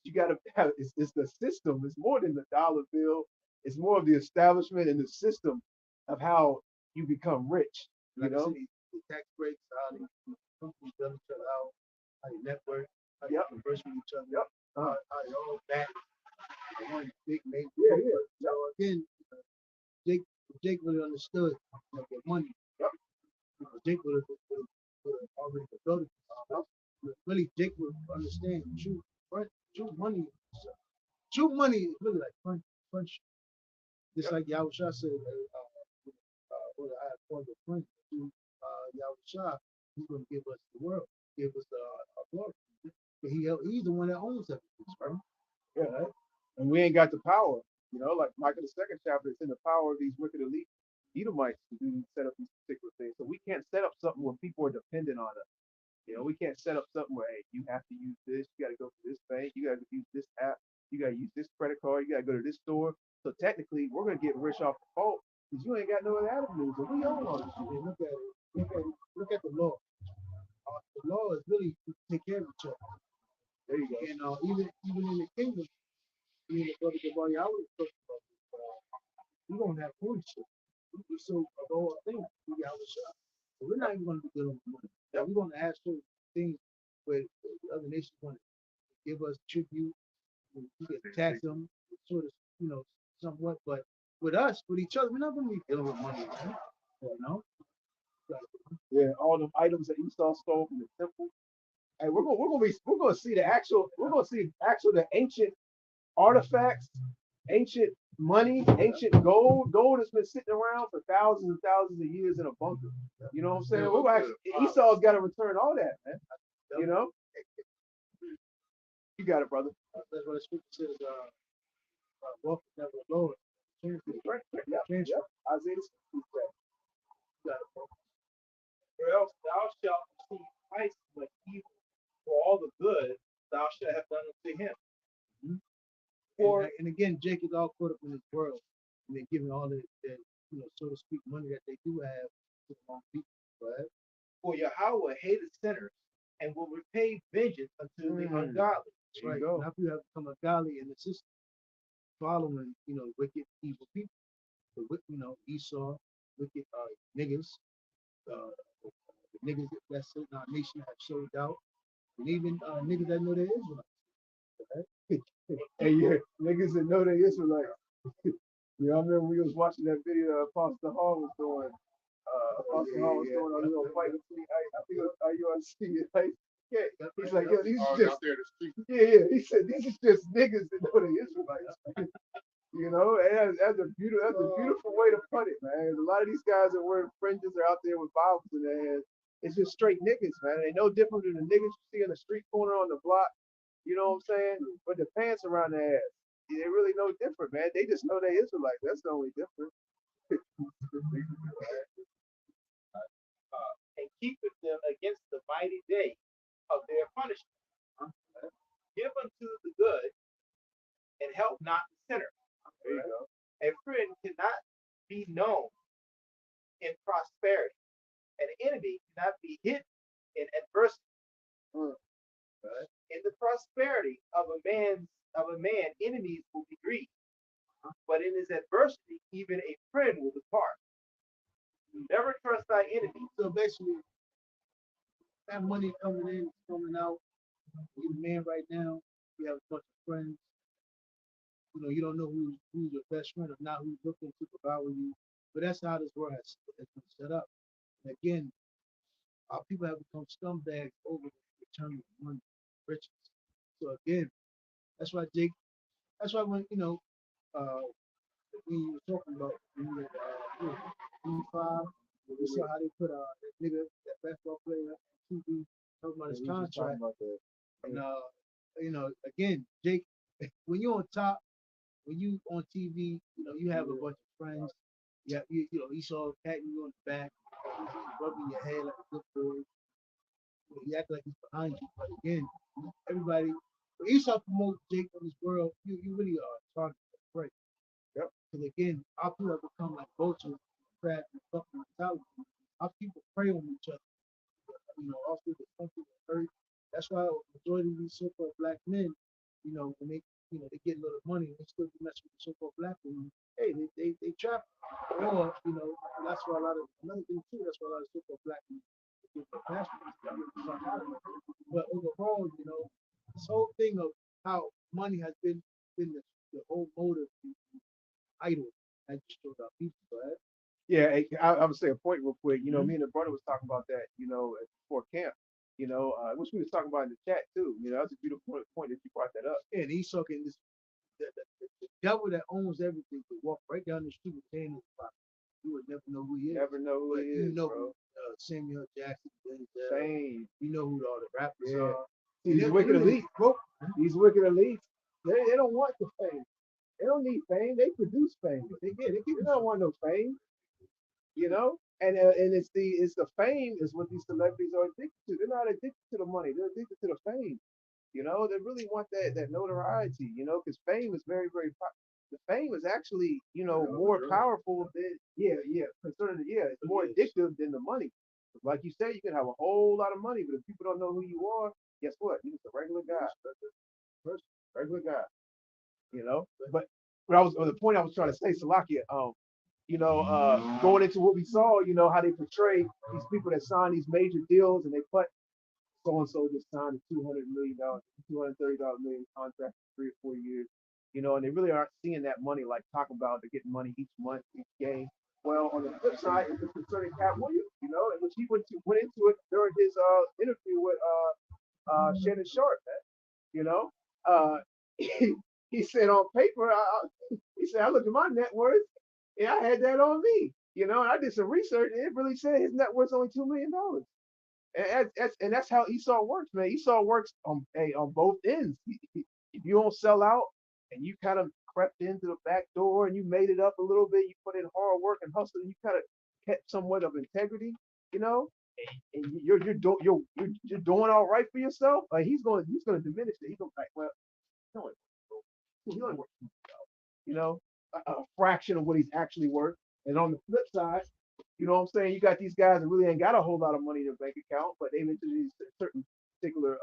You got to have it's the system. It's more than the dollar bill. It's more of the establishment and the system of how you become rich. You know, the tax breaks, how the companies dump each other out, how they network, how they converse with each other, how they all back. One big name. Yeah. So again, Jake really understood, get money. Jake would have already developed. Really, Jake would understand true money. True money is really like friendship. Just like Yahusha said, I have one of the friends through Yahusha, he's going to give us the world, give us the glory. But he's the one that owns everything, right? Yeah, right? And we ain't got the power. Like Micah the second chapter, it's in the power of these wicked elite Edomites to set up these particular things. So we can't set up something where people are dependent on us. We can't set up something where, hey, you have to use this, you got to go to this bank, you got to use this app, you got to use this credit card, you got to go to this store. So technically, we're gonna get rich off the fault because you ain't got no other avenues, and we own all this shit. Look at it. Look at the law. The law is really to take care of each other. There you go. And even in the kingdom, even the brother Gabar Yahweh talks about this. We don't have ownership. We so of all things, we Yahweh. So we're not even going to be dealing with money. Now, we're going to have certain things where the other nations want to give us tribute. We get tax them, sort of, somewhat. But with us, with each other, we're not going to be dealing with money. Man. Yeah, all the items that Esau stole from the temple. And we're gonna see the ancient artifacts, ancient money, ancient gold. Gold has been sitting around for thousands and thousands of years in a bunker. You know what I'm saying? Esau's got to return all that, man. You got it, brother. That's what the scripture says. Wealth is never lower. Right. Yep. Isaiah 60 said. Or else thou shalt receive twice as much evil for all the good thou shalt have done unto him. And again, Jake is all caught up in this world, and they're giving all that, so to speak, money that they do have to the wrong people. Right? For Yahweh hated sinners and will repay vengeance unto the ungodly. That's right. Now you have become ungodly in the system, following, wicked, evil people. Esau, wicked niggas, the niggas that's in our nation have sold out, and even niggas that know they're Israelites. Right? Hey, yeah, niggas that know they Israelites. I remember we was watching that video Apostle Hall was doing. Apostle Hall was doing a little fight between, I think it was IUIC. He's like, yo, these are just, yeah. He said, these are just niggas that know they Israelites. And that's a beautiful way to put it, man. A lot of these guys that wear fringes are out there with Bibles in their hands. It's just straight niggas, man. They no different than the niggas you see in the street corner on the block. You know what I'm saying? With the pants around their ass. They really no different, man. They just know they Israelites. That's the only difference. And keepeth them against the mighty day of their punishment. Give unto the good and help not the sinner. There you go. A friend cannot be known in prosperity. An enemy cannot be hidden in adversity. In the prosperity of a man, enemies will be grieved. But in his adversity, even a friend will depart. Never trust thy enemy. So basically, that money coming in, coming out. You're a man right now. You have a bunch of friends. You don't know who's your best friend or not, who's looking to devour you. But that's how this world has been set up. And again, our people have become scumbags over the return of money, riches. So again, that's why Jake. That's why when we were talking about when we were E5, we saw how they put that nigga, that basketball player on TV, talking about his contract. And again, Jake, when you're on top, when you on TV, you have a bunch of friends. Yeah, he saw patting you on the back, rubbing your head like a good boy. He act like he's behind you, but again, everybody. When Esau promotes Jake on this world, you really are targeted to pray. Yep. Because again, our people have become like vultures, crab, and fucking mentality. Our people prey on each other. All through the country and earth. That's why a majority of these so-called black men, when they get a little money, they still be messing with the so-called black women. Hey, they trap. Or, that's why another thing too, that's why a lot of so-called black men get their passports. But overall, this whole thing of how money has been the whole motive, idol, has destroyed our people, right? Yeah, I'm gonna say a point real quick. You know, me and the brother was talking about that. You know, before camp. You know, which we was talking about in the chat too. You know, that's a beautiful point that you brought that up. And Esau can this the devil that owns everything could walk right down the street with hand in his pocket. You would never know who he is. Never know who But he you is, know bro. Samuel Jackson, Same. you know who all the rappers Yeah. are. These wicked elites, bro. These wicked elites, they don't want the fame. They don't need fame. They produce fame. They don't want no fame. You know, and it's the fame is what these celebrities are addicted to. They're not addicted to the money. They're addicted to the fame. You know, they really want that notoriety. You know, because fame is the fame is actually more powerful than concerning it's more addictive than the money. Like you said, you can have a whole lot of money, but if people don't know who you are, guess what? You're just a regular guy, person, regular guy. You know, but the point I was trying to say, Salakia, going into what we saw, how they portray these people that sign these major deals and they put so and so just signed a $200 million, $230 million contract for 3 or 4 years, and they really aren't seeing that money like talk about. They're getting money each month, each game. Well, on the flip side, it's concerning Cat Williams, and which he went into it during his interview with Shannon Sharp, man. You know, uh, he said on paper, he said, I looked at my net worth, and I had that on me, and I did some research, and it really said his net worth's only $2 million. And that's how Esau works, man. Esau works on both ends. If you don't sell out and you kind of crept into the back door and you made it up a little bit, you put in hard work and hustle, and you kind of kept somewhat of integrity, and you're doing all right for yourself. He's gonna diminish it. He's gonna be like, well, no, he only works, a fraction of what he's actually worth. And on the flip side, you know what I'm saying? You got these guys that really ain't got a whole lot of money in their bank account, but they've into these certain particular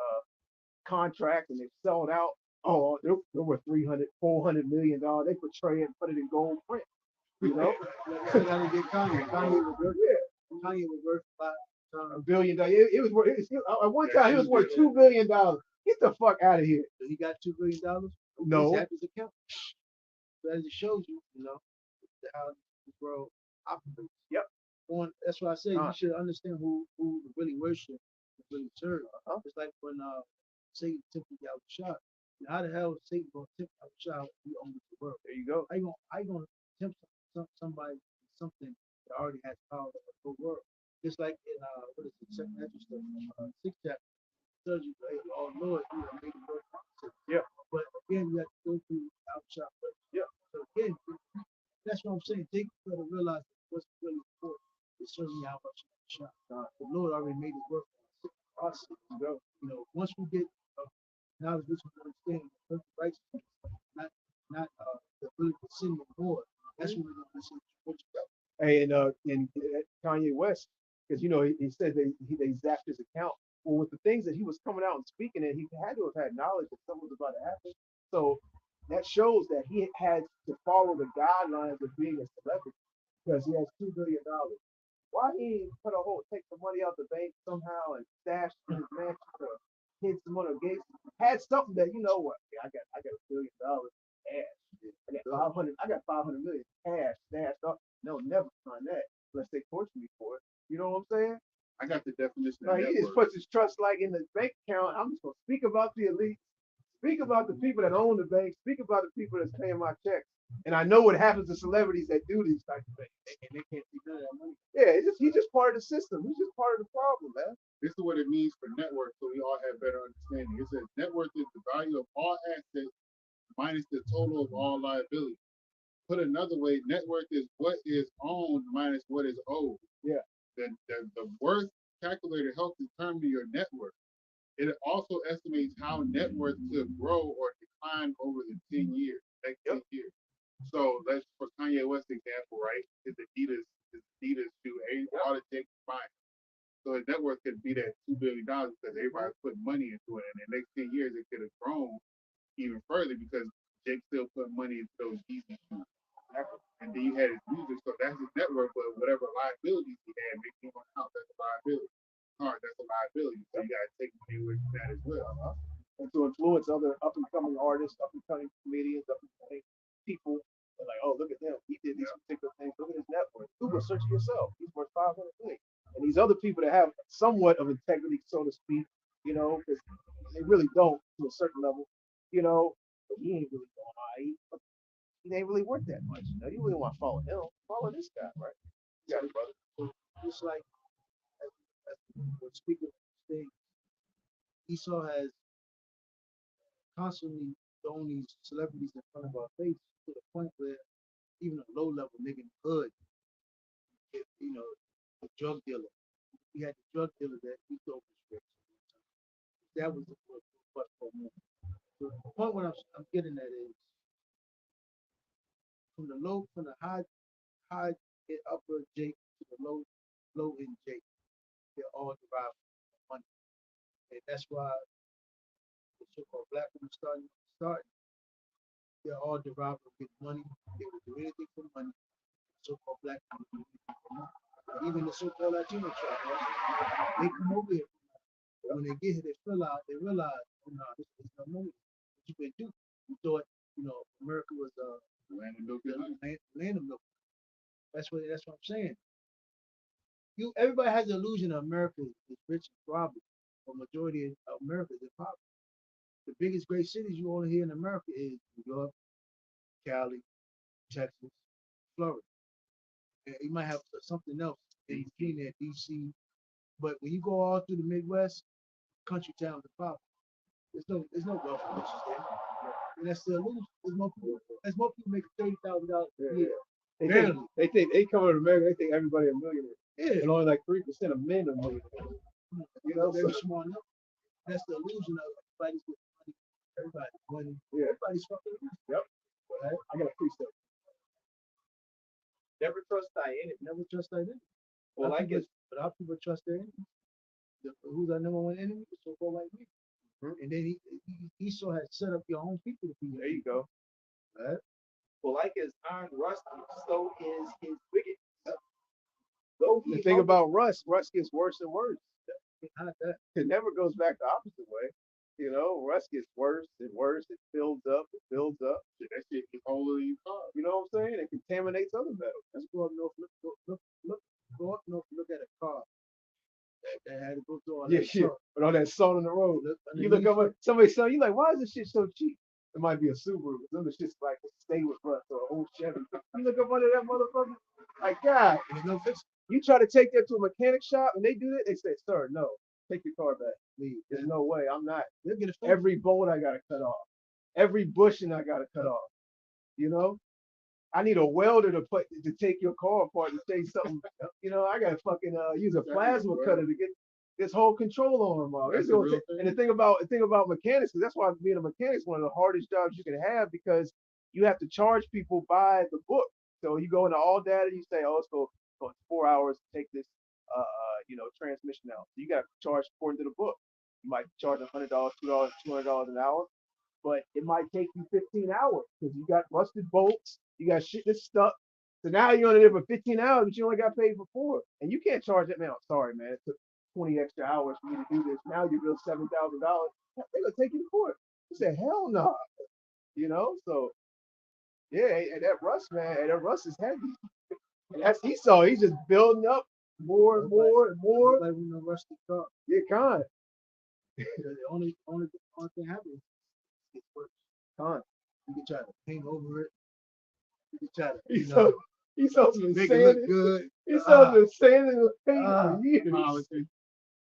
contracts and they've sold out. Oh, they're worth $300, $400 million. They portray it and put it in gold print. You know? You gotta get Kanye. Kanye was worth $1 billion. It was worth at one time he was worth $2 billion. Get the fuck out of here. He got $2 billion. No. He's his account. So as it shows you, how the world operates. Yep. That's why I say you should understand who really worship, who really serve. It's like when Satan tempted Yahushua. How the hell is Satan gonna tempt Yahushua if he owns the world? There you go. How you gonna tempt somebody with something that already has power over the whole world? Just like in what is it, second Ezra, 6th chapter, tells you, hey, oh Lord, you have made the world possible. Yeah. But again, you have to go through Yahushua first. Yeah. So again, that's what I'm saying. Jacob got to realize what's really important is serving Yahushua. The Lord already made it work for us. Once we get knowledge, we understand perfect righteousness, not the ability to sin more. That's when we're going to listen to what you got. Hey, and Kanye West, because he said they zapped his account. Well, with the things that he was coming out and speaking, and he had to have had knowledge that something was about to happen. So that shows that he had to follow the guidelines of being a celebrity because he has $2 billion. Why he take some money out the bank somehow and stash in his mansion or hid some other gates? Had something that what? Yeah, I got $1 billion cash. I got 500 million cash stashed up. No, never find that unless they torture me for it. You know what I'm saying? I got the definition of he just puts his trust in the bank account. I'm just gonna speak about the elite, speak about the people that own the bank, speak about the people that's paying my checks. And I know what happens to celebrities that do these types of things, and they can't see none of that money. Yeah, he's just part of the system. He's just part of the problem, man. This is what it means for net worth, so we all have better understanding. It says net worth is the value of all assets minus the total of all liabilities. Put another way, net worth is what is owned minus what is owed. Yeah. The worth calculator helps determine your net worth. It also estimates how net worth could grow or decline over the 10 years, next 10 years. So let's, for Kanye West example, right? His Adidas shoe, all the Jake fine. So his net worth could be that $2 billion because everybody's putting money into it. And in the next 10 years, it could have grown even further because Jake still put money into those Yeezy shoes. And then you had his music, so that's his net worth, but whatever liabilities he had, make him account that's a liability. That's a liability. So you gotta take money with that as well. And to influence other up and coming artists, up and coming comedians, up and coming people, they're like, oh, look at him. He did these particular things. Look at his net worth. $2 go search it yourself. He's worth 500 million. And these other people that have somewhat of integrity, so to speak, because they really don't to a certain level, but he ain't really going on. He ain't really worth that much. You really want to follow him. Follow this guy, right? You got it, brother. So just like speaking of things, Esau has constantly thrown these celebrities in front of our face to the point where even a low level nigga in the hood, a drug dealer. He had the drug dealer that he thought was rich. That was the but for me. So the point what I'm getting at is from the high and upper Jake to the low end Jake, they're all derived from money. And that's why the so-called black women starting, they're all derived from getting money. They will do anything for money. So-called black women do anything for money. And even the so-called Latino tribe, right? They come over here. When they get here, they realize, this is no money. What you been do? You thought, America was Land of milk the and honey. land of milk. That's what I'm saying. Everybody has the illusion of America is rich and poverty, but majority of America is in poverty. The biggest great cities you only hear in America is New York, Cali, Texas, Florida. And you might have something else in between there, DC. But when you go all through the Midwest, country towns are poverty. There's no wealth and riches there. And that's the illusion. There's more people making $30,000 a year. They come to America, they think everybody a millionaire. Yeah. And only like 3% of men are millionaires. Very small number. That's the illusion of everybody's with money. Everybody's money. Yeah. Everybody's fucking rich. Yep. Right? I got a precept. Never trust thy enemy. Never trust thy enemy. Well, But our people trust their enemy. Who's our number one enemy? The so-called white man. Mm-hmm. And then Esau has set up your own people to be there. You go. Right? Well, like as iron rusty, so is his wickedness. The thing about rust gets worse and worse. It never goes back the opposite way. Rust gets worse and worse. It builds up. That shit is older than you thought. You know what I'm saying? It contaminates other metals. Let's go up north. Go up north. Look at a car that had to go through all that salt. With all that salt on the road. You look up, somebody sell you like, why is this shit so cheap? It might be a Subaru, but other shit's like stay with rust or a whole Chevy. You look up under that motherfucker, like God, there's no fix. You try to take that to a mechanic shop and they do that, they say, sir, no, take your car back. Leave. There's no way. I'm not. They'll get every bolt I gotta cut off. Every bushing I gotta cut off. I need a welder to take your car apart and say something. I gotta fucking use a plasma cutter to get this whole control arm off. And the thing about mechanics, because that's why being a mechanic is one of the hardest jobs you can have, because you have to charge people by the book. So you go into all data, you say, oh, it's going 4 hours to take this transmission out. So you got to charge according to the book. You might charge $100, $200, $200 an hour, but it might take you 15 hours because you got rusted bolts, you got shit that's stuck. So now you're only there for 15 hours, but you only got paid for 4. And you can't charge that, man. I'm sorry, man. It took 20 extra hours for me to do this. Now you bill $7,000. They're gonna take you to court. You say, hell no. So yeah, and that rust, man, and that rust is heavy. And that's Esau. He's just building up more and more and more. Like when the rusty car. Yeah, kind. The only thing happens is worse. Con. You can try to paint over it. You can try to, Esau's been make saying it look good. Esau's been saying it with paint for years.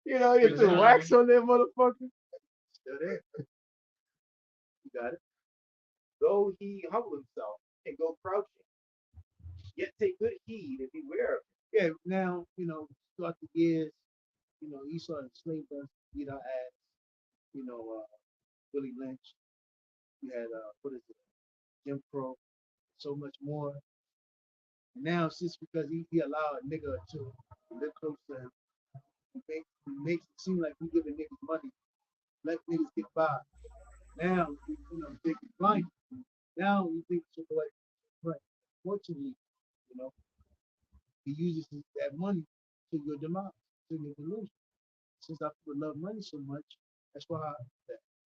You put wax on that motherfucker. Still there. You got it. Though he humble himself and go crouching, yet take good heed and beware of him. Yeah, now, throughout the years, Esau enslaved us, beat our ass, Willie Lynch. You had, Jim Crow, so much more. And now, it's just because he allowed a nigga to live close to him, he makes it seem like he giving niggas money, let niggas get by. Now, they can blind you. Now, you think so right. Fortunately, he uses that money to your demise, to your delusion. Since our people love money so much, that's why,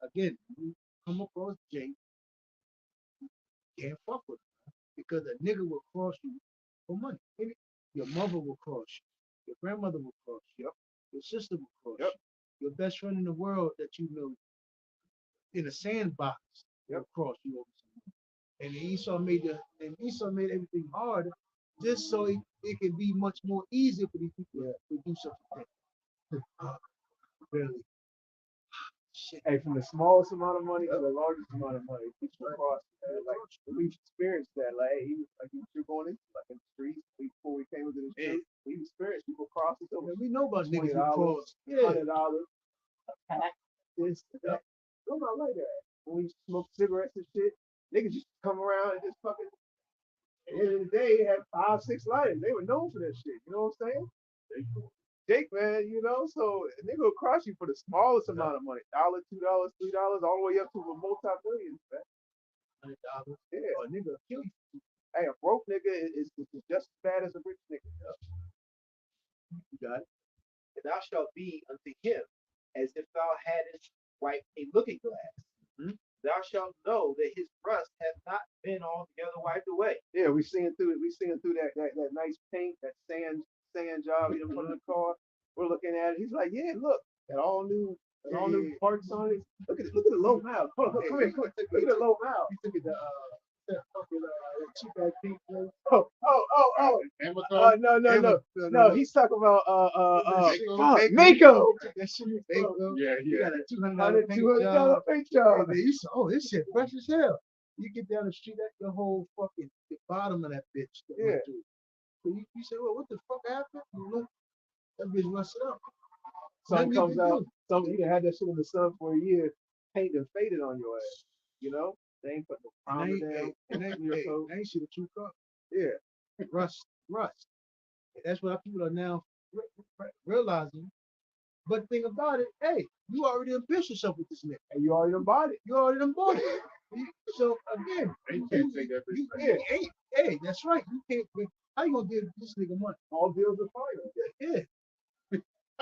again, you come across Jay, you can't fuck with him because a nigga will cross you for money. Your mother will cross you. Your grandmother will cross you. Yep. Your sister will cross Yep. you. Your best friend in the world that you know in a sandbox Yep. will cross you over something. And Esau made everything harder just so it can be much more easier for these people to do something. Really. Shit. Hey, from the smallest amount of money to the largest amount of money, people across, like we've experienced that. Like, hey, you're going into like in the streets before we came into the street. We've experienced people crossing over We know about niggas who $20, cross. Yeah. $100, a pack, this, that. Go not like that. When we smoke cigarettes and shit, niggas just come around and just fucking. At the end of the day, had 5, 6 lighters. They were known for that shit. You know what I'm saying? Jake, man, you know, so a nigga will cross you for the smallest amount of money. $1, $2, $3, all the way up to a multi-millions, man. $100. Yeah. Or a nigga will kill you. Hey, a broke nigga is just as bad as a rich nigga. You got it. And thou shalt be unto him as if thou hadst wiped a looking glass. Mhm. Thou shalt know that his rust hath not been altogether wiped away. Yeah, we seeing through that nice paint, that sand job he done put in the car. We're looking at it. He's like, yeah, look, got all new parts on it. Look at the low mile. Hold on, come here. Look at the low mile. You took it to that fucking cheap ass pink place. Oh. Amazon. No. He's talking about Mako. Mako. That shit, Yeah, You yeah. got a $200 paint $200 job. paint job. Hey, this shit fresh as hell. You get down the street, that's the whole fucking the bottom of that bitch. That Yeah. went through. So you say, well, what the fuck happened? You look, that bitch rusted up. Sun Nothing you comes can out. do. You done had that shit in the sun for a year. Paint done faded on your ass. You know? They ain't put no primer down. I ain't see the true color. Yeah. Rust. And that's what our people are now realizing. But the thing about it, hey, you already ambitious yourself with this nigga. And you already done bought it. You already done bought it. So again, You can't take that bitch back. hey, that's right. You can't. How you gonna give this nigga money? All deals are fire. Yeah,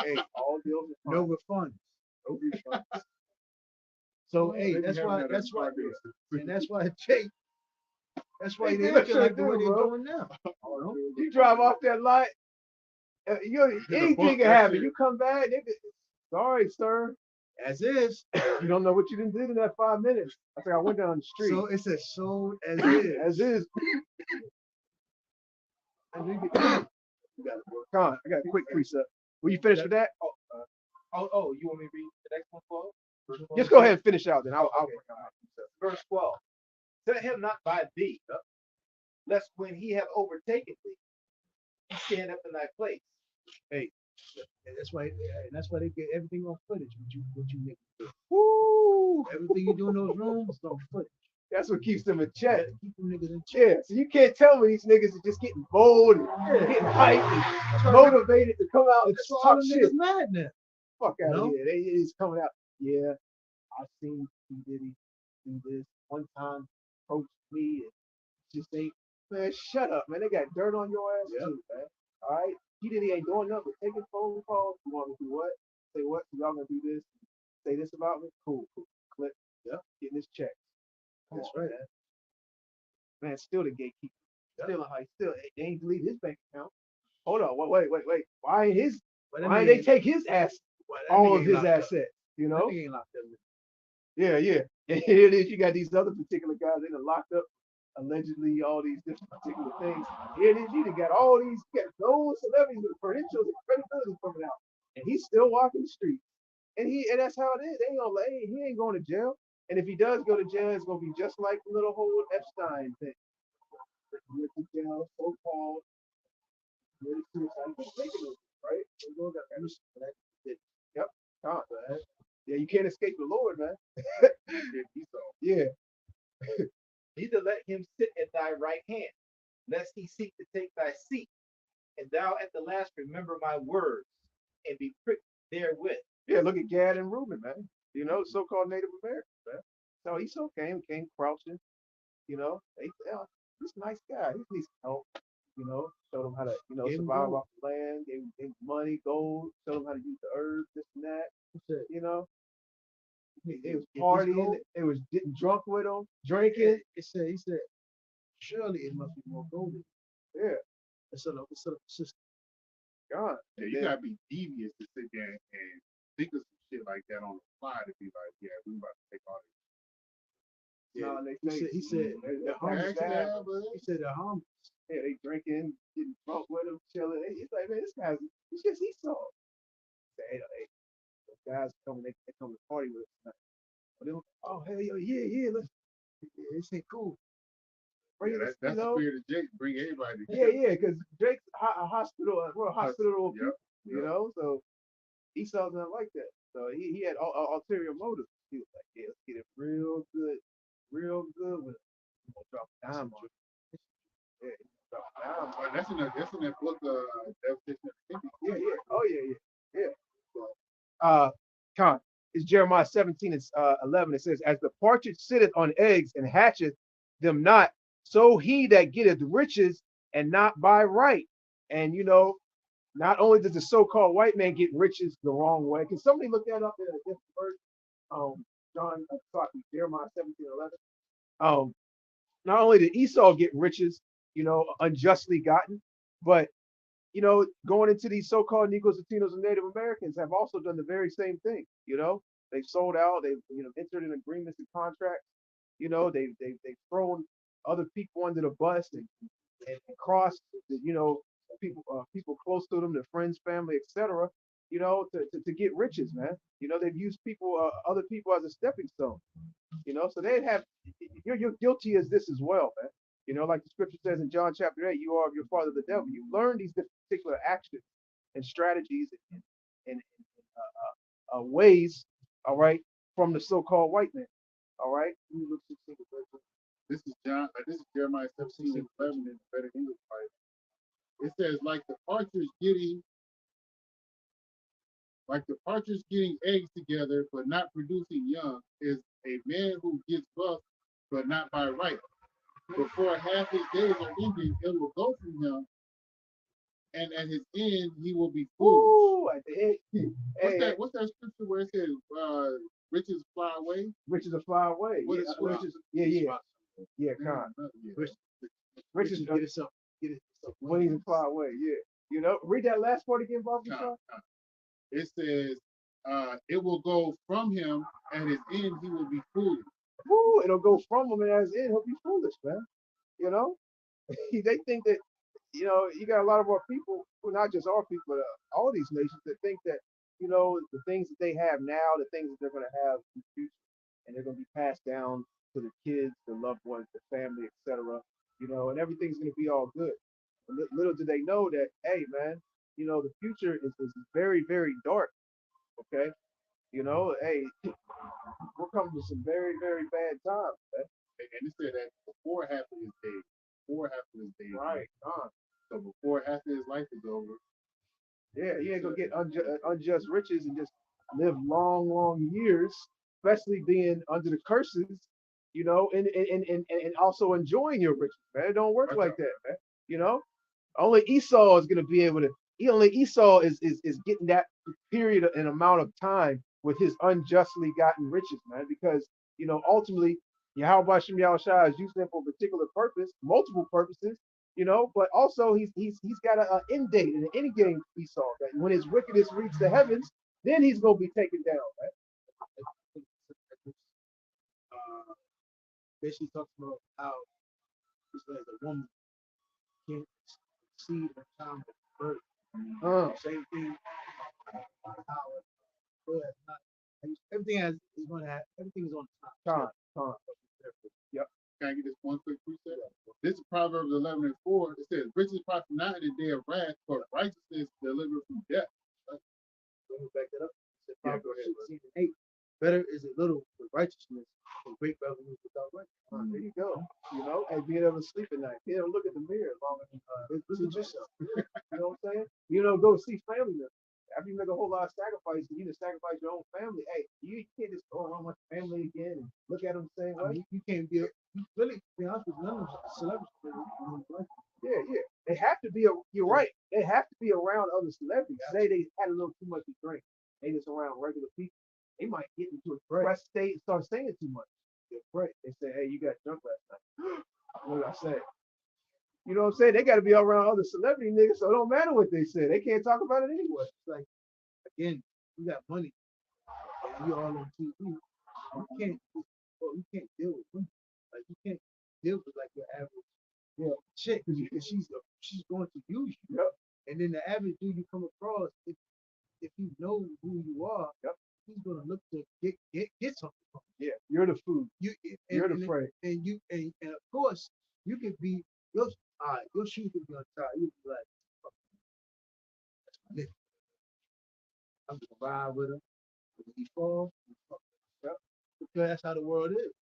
Hey, all deals are no fire. refunds. No refunds. So hey, They be that's having why. that That's at why. car dealerships. And that's why Jake. That's why They they damn looking sure like the do, way they're bro. doing now. You drive off that lot, anything can happen. You come back, nigga. Sorry, sir. As is. You don't know what you done did in that 5 minutes. I think I went down the street. So it's a sold as is. As is. And we get- You got it, bro. Come on, I got a quick precept. Will you finish with that? You want me to read the next one, 12? Just go ahead and finish out, then I'll Okay. Verse 12. Set him not by thee, lest when he have overtaken thee, he stand up in thy place. And that's why they get everything on footage. What you niggas do. Woo! Everything you do in those rooms is on footage. That's what keeps them in check. Keep them niggas in check. Yeah, so you can't tell me these niggas are just getting bold and getting hyped and motivated to come out and That's just why all talk them shit. niggas mad now. Fuck out No? of here. They is coming out. Yeah, I seen P. Diddy do this one time, approached me and just ain't. Man, shut up, man. They got dirt on your ass too, man. All right, P. Diddy ain't doing nothing but taking phone calls. You want me to do what? Say what? Y'all gonna do this? Say this about me? Cool. Click. Yep. Getting his check. That's right. Man, still the gatekeeper. Still a high. Still, they ain't delete his bank account. Hold on. Wait. Why ain't they take his ass? All of his assets. You know? That nigga ain't locked up. Yeah. And here it is. You got these other particular guys. They done locked up allegedly all these different particular things. Here it is. You done got all these. You got those celebrities with credentials and credibility coming out, and he's still walking the streets. And that's how it is. They ain't gonna he ain't going to jail. And if he does go to jail, it's gonna be just like the little whole Epstein thing. Went to jail, so-called. Really suicide. Right? Yep. Yeah, you can't escape the Lord, man. Yeah. Neither let him sit at thy right hand, lest he seek to take thy seat. And thou at the last remember my words, and be pricked therewith. Yeah, look at Gad and Reuben, man. You know, so-called Native Americans, man. So Esau came crouching. You know, this nice guy. He needs help. You know, showed him how to, survive off the land. Gave him money, gold. Showed him how to use the herbs, this and that. You know, they was partying. They was getting drunk with him, drinking. He said, surely it must be more golden. Yeah. Let's set up a system. God. Yeah, you gotta be devious to sit there and think of some shit like that on the fly to be like, yeah, we about to take all this. Yeah, No, they he say said they're homeless. actually have, He said they're homeless. yeah, they drinking, getting drunk with them, chilling. It's like, man, this guy's it's just Esau. Say, hey, those guys coming, they come to party with us tonight. But they, oh hell yeah, let's. They say cool. Bring Yeah, it, that's the spirit of Jake. Bring everybody together. yeah, because Drake's a hospital, we're a hospital, Yep, you know. So Esau's not like that. So he had ulterior motives. He was like, yeah, let's get it real good with it. We'll drop a dime on it. Yeah, drop a dime. That's in that book, Devastation of the Kingdom. Yeah. Oh yeah. Con, it's Jeremiah 17 and 11. It says, as the partridge sitteth on eggs and hatcheth them not, so he that getteth riches and not by right. And not only does the so-called white man get riches the wrong way. Can somebody look that up in a different verse? John, sorry, Jeremiah 17:11. Not only did Esau get riches, unjustly gotten, but going into these so-called Negroes, Latinos, and Native Americans have also done the very same thing. They've sold out, they've entered in agreements and contracts. They've thrown other people under the bus and crossed, people close to them, their friends, family, etc. To get riches, man. They've used other people as a stepping stone. So they have, you're guilty as this as well, man. Like the scripture says in John chapter 8, you are of your father the devil. You learn these particular actions and strategies and ways, all right, from the so-called white man. All right. This is Jeremiah 17 and 11 in the Better English Bible. It says, like the partridge getting eggs together but not producing young is a man who gets buff but not by right. Before half his days are ended, it will go from him, and at his end he will be foolish. Ooh, at the end. What's that scripture where it says riches fly away? Riches will fly away. What is riches? Yeah, con. Riches get it wings and fly away. Yeah. Read that last part again, Bob. It says, it will go from him, and his end he will be foolish. Woo, it'll go from him, and at his end he'll be foolish, man. They think that, you got a lot of our people, well, not just our people, but all these nations that think that, the things that they have now, the things that they're going to have in the future, and they're going to be passed down to the kids, the loved ones, the family, etc. And everything's going to be all good. Little do they know that, hey, man, the future is very, very dark. Okay. Hey, we're coming to some very, very bad times, man. And it said that before half of his days. Right. So before half of his life is over. Yeah, he ain't gonna get unjust riches and just live long, long years, especially being under the curses, and also enjoying your riches, man. It don't work like that, man. Only Esau is gonna be able to. Only Esau is getting that period and amount of time with his unjustly gotten riches, man. Because ultimately, Yahweh Shem Yahushua is using them for a particular purpose, multiple purposes. But also he's got an end date and an end game for Esau. That when his wickedness reaches the heavens, then he's gonna be taken down, right? Basically talks about how it's like a woman can't see the time of birth. Same thing. How not, everything is going to have everything is on time. Yep. Can I get this one quick precept? This is Proverbs 11 and 4. It says, riches profit not in the day of wrath, but righteousness delivered from death. Let me back that up. Yeah, go ahead. 16 and 8. Better is a little with righteousness than great revenue without righteousness. There you go. And being able to sleep at night. Being able to look at the mirror longer than see yourself. You know what I'm saying? Go see family members. After you make a whole lot of sacrifices, you need to sacrifice your own family. Hey, you can't just go around with family again and look at them the same way. You can't be really, to be honest with you, none of them celebrities. Yeah. They have to be, you're right. They have to be around other celebrities. Say they had a little too much to drink. They just around regular people. They might get into a depressed state and start saying too much. Right. They say, hey, you got drunk last night. What did I say? You know what I'm saying? They got to be around other celebrity niggas, so it don't matter what they say. They can't talk about it anyway. It's like again, you got money and you all on TV. You can't deal with women. Like you can't deal with like your average chick because she's going to use you. Yep. And then the average dude you come across, if you know who you are, Yep. he's gonna look to get something from you. Yeah, you're the food. You're the prey. And of course you could be your shoe could be untied. You could be like, "Fuck, that's my nigga. I'm gonna ride with him. When he falls, he fuck him." Yep. Because that's how the world is.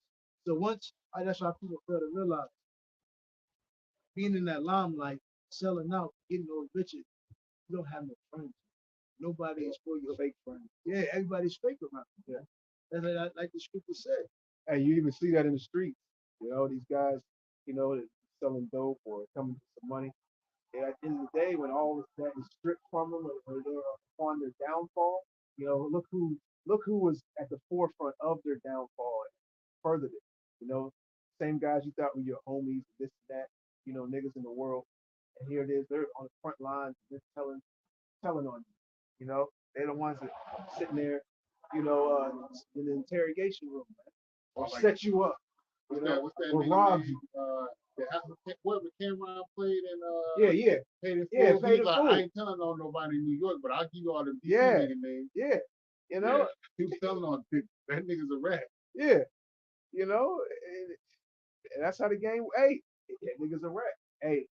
So that's why people fail to realize being in that limelight, selling out, getting those riches, you don't have no friends. Nobody is for your Fake friends. Yeah, everybody's fake around you. Yeah. That's like the scripture said. And you even see that in the streets. You know, these guys, you know, that selling dope or coming to some money. And at the end of the day, when all of that is stripped from them or they're upon their downfall, you know, look who was at the forefront of their downfall and furthered it. You know, same guys you thought were your homies, this and that, you know, niggas in the world. And here it is, they're on the front lines just telling on you. You know, they're the ones that sitting there, you know, in the interrogation room, man, or Like, set you up, you know, what's that or nigga rob name? you. Whatever Cameron played in Yeah, Paid in yeah, Full. Paid He's in like, Full. I ain't telling on nobody in New York, but I'll give you all the DC Yeah. nigga names. yeah, you know, He was telling on that nigga's a rat. yeah, you know, and that's how the game. Hey, that niggas a rat. Hey,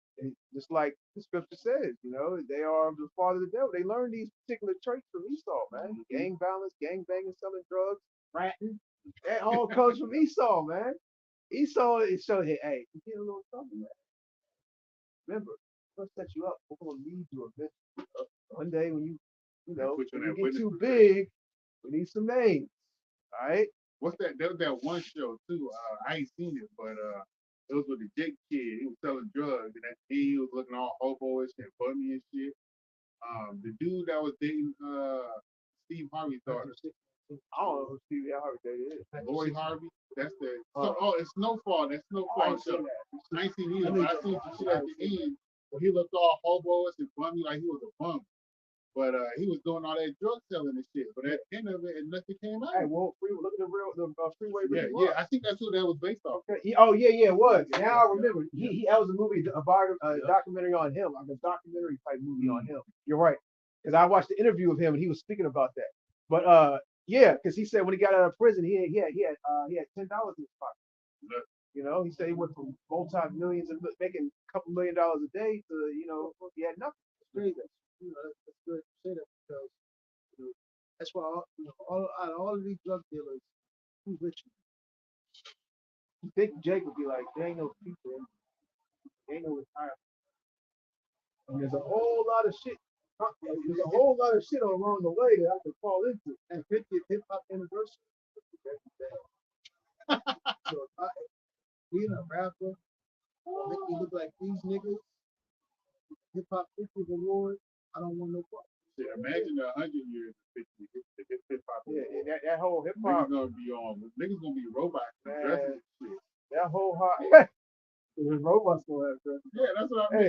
just like the scripture says, you know, they are the father of the devil. They learn these particular traits from Esau, man. Gang violence, gang banging, selling drugs, ratting. That all comes from Esau, man. Esau is showing, hey, you get a little something, man. Remember, I'm gonna set you up. We're gonna lead you eventually. One day when Put you when on you that get witness too protection. big, we need some names. All right. What's that? There was that one show too. I ain't seen it, but it was with the Jake kid. He was selling drugs, and that he was looking all hobo-ish and bummy and shit. The dude that was dating Steve Harvey's daughter, I don't know who Stevie Harvey that is. Lori Harvey. That's the it's Snowfall. That's I Snowfall ain't show. seen that. I ain't seen either, but I seen some shit at the end where he looked all hobo-ish and bummy like he was a bum. But he was doing all that drug selling and shit. But at the end of it, nothing came out. Hey, well, look at the freeway. Yeah. I think that's who that was based off. Okay. Yeah, it was. Now I remember. He that was a movie, a documentary on him, like a documentary type movie on him. You're right, because I watched the interview of him and he was speaking about that. But yeah, because he said when he got out of prison, he had $10 in his pocket. Yeah. You know, he said he went from multi-millions and making a couple $1 million a day to, you know, he had nothing. That's good to say that because that's why out of all of these drug dealers, who's Richmond? You think Jake would be like, there ain't no future, there ain't no retirement. And there's a whole lot of shit. There's a whole lot of shit along the way that I could fall into. And 50th hip hop anniversary. So being a rapper, make me look like these niggas. Hip hop 50th award. I don't want no part. Shit, imagine 100 years of hip hop. Yeah, that whole hip hop. Niggas gonna be on. Niggas gonna be robots and Man. dresses and shit. That whole hot. The robots gonna have that. Yeah, that's what I mean.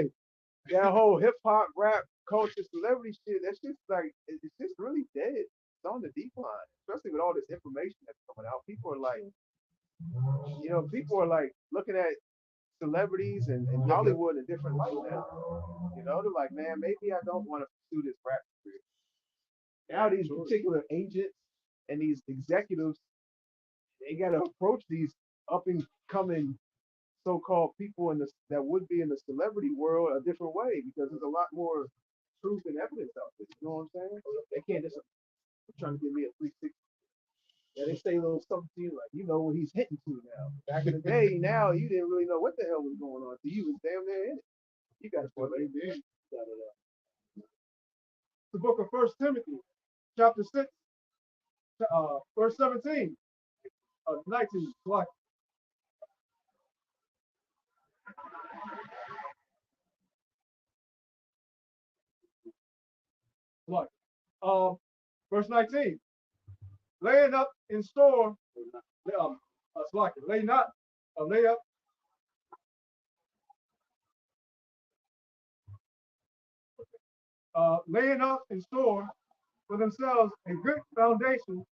Hey, that whole hip hop, rap, culture, celebrity shit. That's just like it's just really dead. It's on the decline, especially with all this information that's coming out. People are like, you know, people are like looking at celebrities and Hollywood in a different light now. You know, they're like, man, maybe I don't want to pursue this rap career. Now these particular agents and these executives, they got to approach these up and coming so-called people that would be in the celebrity world a different way because there's a lot more truth and evidence out there. You know what I'm saying? They can't just trying to give me a 360. Yeah, they say a little something to you like, you know what he's hitting to now. Back in the day, now you didn't really know what the hell was going on. So you was damn near in it. You got to put it in. The book of First Timothy, chapter 6, verse 17, 19. What? Verse 19. Laying up in store, lay up laying up in store for themselves a good foundation.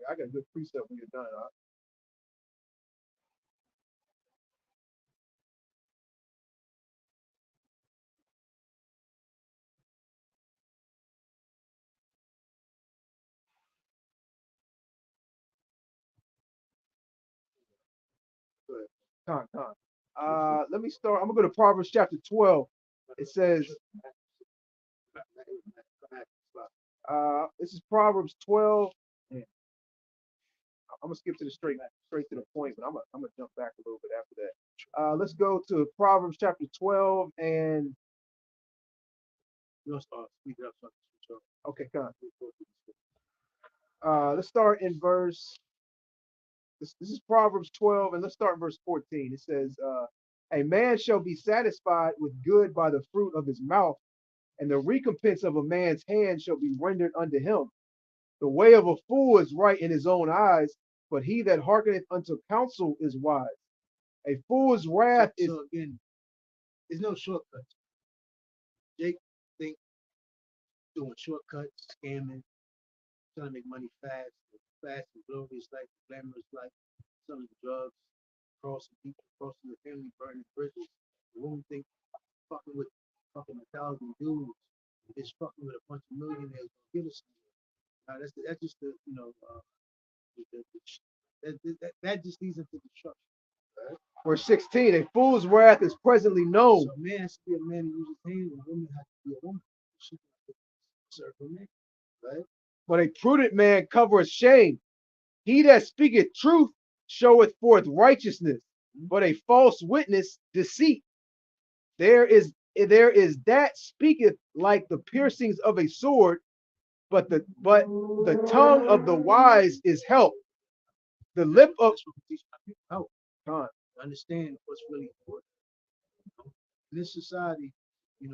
I got a good precept when you're done. Con. Let me start. I'm gonna go to Proverbs chapter 12. It says, this is Proverbs 12. I'm gonna skip to the straight to the point, but I'm gonna jump back a little bit after that. Let's go to Proverbs chapter 12 and You'll start speaking up something. okay, con. Let's start in verse. This is Proverbs 12, and let's start in verse 14. It says, "A man shall be satisfied with good by the fruit of his mouth, and the recompense of a man's hand shall be rendered unto him. The way of a fool is right in his own eyes, but he that hearkeneth unto counsel is wise. A fool's wrath is." So again, there's no shortcuts. Jake think doing shortcuts, scamming, trying to make money fast and glorious life, glamorous life, selling drugs, crossing people, crossing the family, burning bridges. The woman think fucking with fucking 1,000 dudes, and just fucking with a bunch of millionaires will get us somewhere. Now that's just the that just leads into destruction. Right? Verse 16, a fool's wrath is presently known. So a man has to be a man who uses his hands, and a woman has to be a woman. She can serve her man. Right? But a prudent man covereth shame. He that speaketh truth showeth forth righteousness, but a false witness deceit. There is that speaketh like the piercings of a sword, but the tongue of the wise is health. The lip of That's what we teach our people how God. to understand what's really important. In this society, we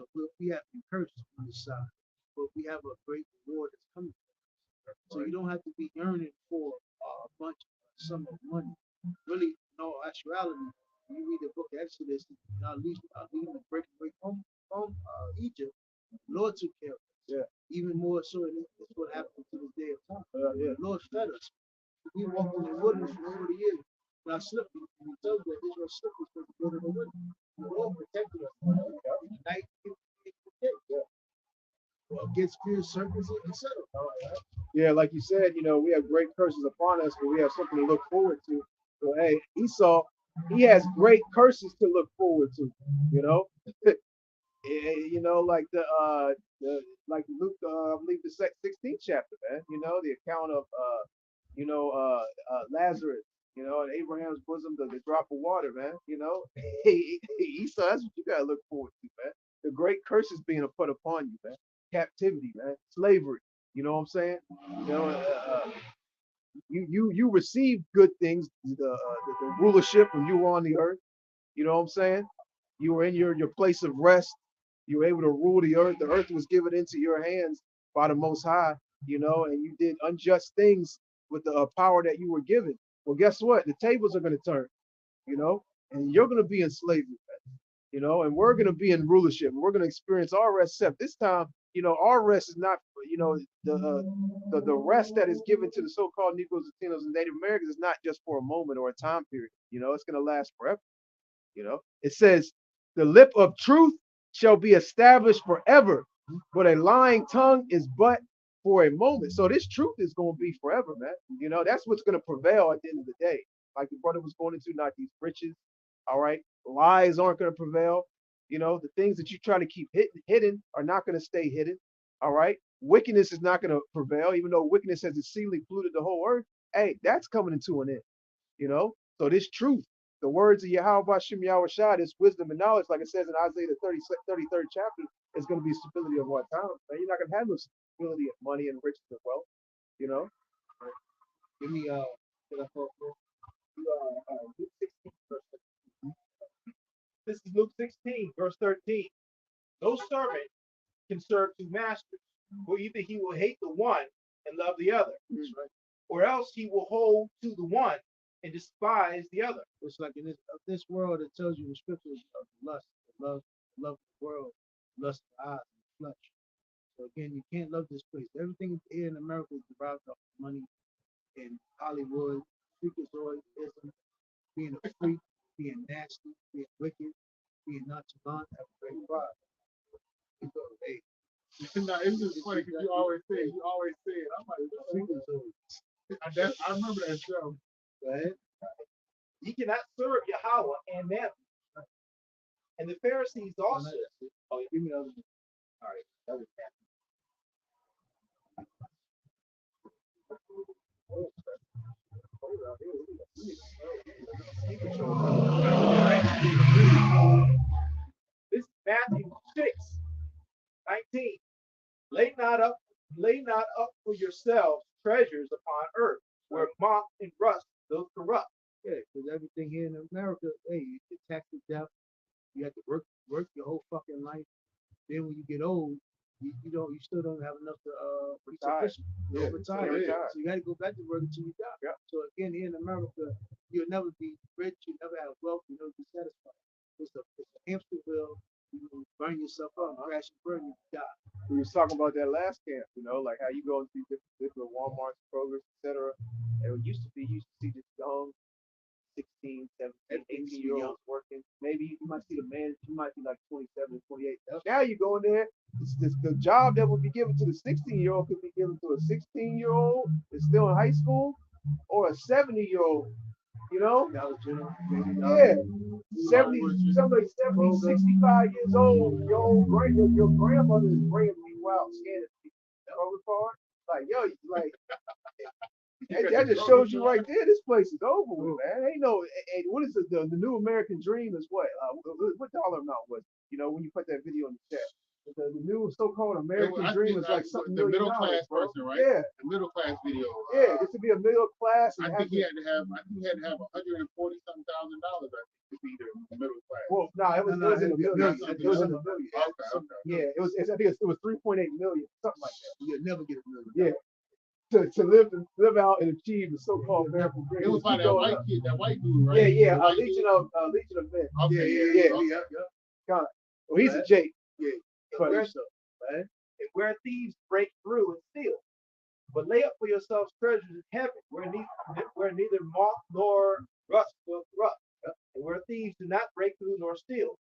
have been cursed on this side, but we have a great reward that's coming. So you don't have to be yearning for a bunch of sum of money. Really, in all actuality, when you read the book of Exodus, not least leaving and breaking away from Egypt, the Lord took care of us. Yeah. Even more so, and it's what happened to this day of time. Yeah. The Lord fed us. We walked in the wilderness for 40 years. Now slip, and he tells us that Israel slipped us because we go to the wilderness. The Lord protected us. The night, against fear, serpents, etc. Yeah, like you said, we have great curses upon us, but we have something to look forward to. So hey, Esau, he has great curses to look forward to, you know. Like like Luke, I believe the 16th chapter, man. The account of Lazarus, in Abraham's bosom, the drop of water, man. Esau, that's what you gotta look forward to, man. The great curses being put upon you, man. Captivity, man. Slavery. You know what I'm saying? You know, you received good things, the rulership when you were on the earth. You know what I'm saying? You were in your place of rest. You were able to rule the earth. The earth was given into your hands by the Most High, and you did unjust things with the power that you were given. Well, guess what? The tables are going to turn, and you're going to be in slavery, and we're going to be in rulership. And we're going to experience our rest. Except this time, our rest is not, the rest that is given to the so-called Negroes, Latinos, and Native Americans is not just for a moment or a time period. It's going to last forever. It says, the lip of truth shall be established forever, but a lying tongue is but for a moment. So this truth is going to be forever, man. That's what's going to prevail at the end of the day. Like the brother was going into, not these riches. All right. Lies aren't going to prevail. The things that you try to keep hidden are not going to stay hidden. All right. Wickedness is not going to prevail, even though wickedness has exceedingly polluted the whole earth. Hey, that's coming into an end. So this truth, the words of Yahweh Shem Yahweh Shah, this wisdom and knowledge, like it says in Isaiah the 33rd chapter, is going to be stability of our time. Man, you're not going to have no stability of money and riches and wealth. Give me Luke 16, verse 13. This is Luke 16, verse 13. No servant can serve two masters, for either he will hate the one and love the other, right. or else he will hold to the one and despise the other. It's like in this world, it tells you the scriptures of lust, love of the world, lust of the eyes, and the flesh. So again, you can't love this place. Everything here in America is derived off of money in Hollywood, freakazoidism, being a freak, being nasty, being wicked, being nonchalant, having great pride. You go, hey, No, it's just funny because you always say it. I'm like, freakazoid. I remember that show. Go ahead. Ye cannot serve Yahweh and Mammon. And the Pharisees also. Oh, yeah. Give me the other one. All right. That was This is Matthew 6:19. Lay not up for yourselves treasures upon earth, where moth and rust doth corrupt. Yeah, because everything here in America, hey, you get taxed to death. You have to work your whole fucking life. Then when you get old, you still don't have enough to be Retire. sufficient. You don't retire. retire. So you got to go back to work until you die. Yeah. So again, here in America, you'll never be rich. You never have wealth. You never be satisfied. It's a hamster wheel. You burn yourself up, crash and burn, you die. We was talking about that last camp, like how you go into different Walmarts, Kroger's, etc. And it used to see this young 16, 17, 18-year-olds working. Maybe you might see the man, you might be like 27, 28. Now you go in there, the job that would be given to the 16-year-old could be given to a 16-year-old that's still in high school or a 70-year-old, Dollar General, Yeah. 70, somebody 70, 65 years old, your grandmother is bringing people out scanning the overcard. Like, yo, like, that just shows you right there, this place is over with, man. Ain't no, and what is the new American dream is what? What dollar amount was it? When you put that video in the chat. The new so-called American dream is like something the middle $1 million, class person, right? Yeah. The middle class video. Yeah, this would be a middle class. I think he had to have $140 something thousand. I think to be the middle class. Well, no, it was in the million. It was in the million. Okay. Yeah, I think it was 3.8 million, something like that. You'll never get a million. Yeah. To live out and achieve the so-called American dream. It was by that white kid, that white dude, right? Yeah. Legion of Men. Okay, Yeah. God. Well, he's a Jake. Yeah. But And where thieves break through and steal. But lay up for yourselves treasures in heaven, where neither moth nor rust will corrupt, and where thieves do not break through nor steal.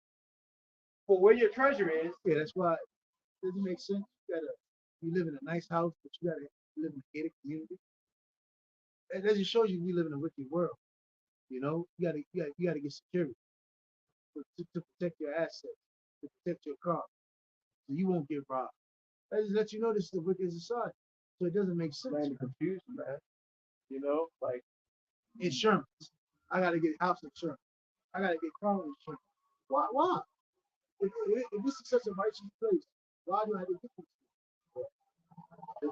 For where your treasure is, Yeah, that's why it doesn't make sense. You live in a nice house, but you gotta live in a gated community. And that just shows you we live in a wicked world. You gotta get security to protect your assets, to protect your car, so you won't get robbed. That just lets you know this is the wicked society. So it doesn't make sense. man, the confusion, man. Like Insurance. I gotta get house insurance. I gotta get car insurance. Why? If this is such a righteous place, why do I have to get this?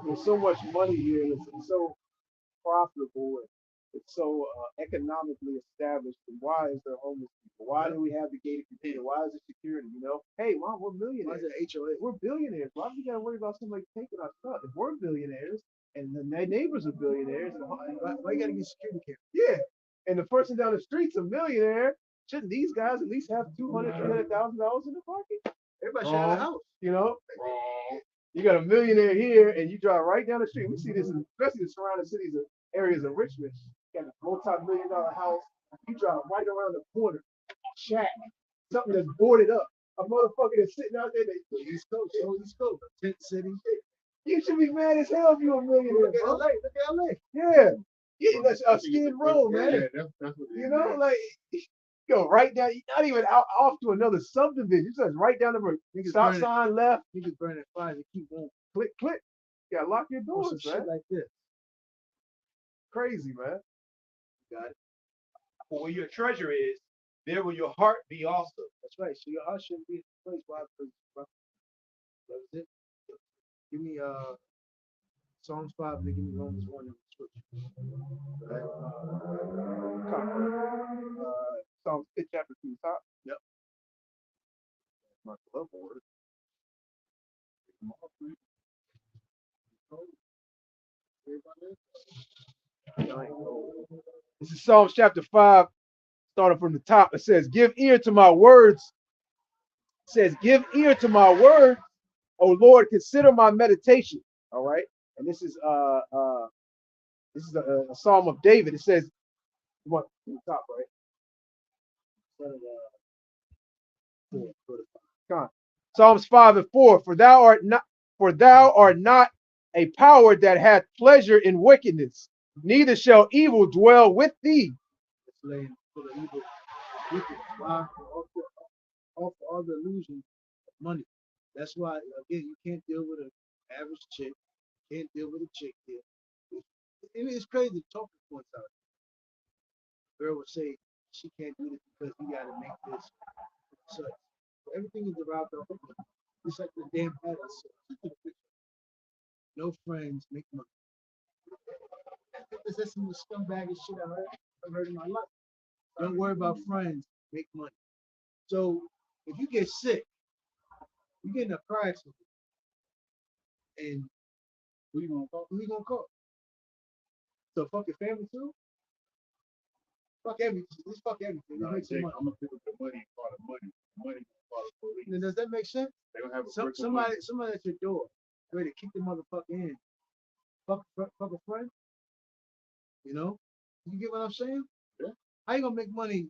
there's so much money here, and it's so profitable, and it's so economically established. And why is there homeless people? Why do we have the gated community? Why is there security? Hey, mom, we're millionaires. Why is it HOA? We're billionaires. Why do we gotta worry about somebody taking our stuff? If we're billionaires and the neighbors are billionaires, Why you gotta get security camera? yeah, and the person down the street's a millionaire, shouldn't these guys at least have $200,000, $300,000 in the pocket? Everybody should have a house. Wrong. You got a millionaire here, and you drive right down the street. We see this, especially the surrounding cities of areas of Richmond. You got a multi-million-dollar house. You drive right around the corner, shack, something that's boarded up. A motherfucker that's sitting out there. East Coast, tent city. You should be mad as hell if you're a millionaire, Look at bro. LA. Look at LA. Yeah, that's a Skid Row, man. Yeah, that's what it is. Like you go right down. You're not even out off to another subdivision. You just right down the road. Stop sign left. You can burn that fire and keep going. Click. You gotta lock your Or doors, some man. shit like this. Crazy, man. Got it. for where your treasure is, there will your heart be also. That's right. So your heart shouldn't be in the place. Why? Because that was it. Give me Psalms 5 and then give me Romans 1 in the scripture. Psalms 5 chapter 2 top. Yep. My love word. This is Psalms chapter 5, starting from the top. It says, "Give ear to my words." It says, "Give ear to my words, O Lord, consider my meditation." All right, and this is a psalm of David. It says, "What from the top, right?" Come on. Psalms 5 and 4. For thou art not a power that hath pleasure in wickedness, neither shall evil dwell with thee. It's laying full of evil. Wicked. Why? Off all the illusion of money. That's why again you can't deal with an average chick. Can't deal with a chick here. It's crazy talking points out. Girl would say she can't do this because we gotta make this such. Everything is derived off of money. It's like the damn hat I saw. No friends, make money. That's some of the scumbaggiest shit I've heard in my life. Don't worry about friends, make money. So if you get sick, you get in a car accident, and Who you gonna call? who you gonna call? So fuck your family too? Fuck everything. Just fuck everything. Just Nah, make some Jake, money. I'm gonna pick up the money and call the money. The money gonna call the police. Then does that make sense? They gonna have a brick of money. Somebody at your door, ready to kick the motherfucker in. Fuck a friend. You know? You get what I'm saying? Yeah. How you gonna make money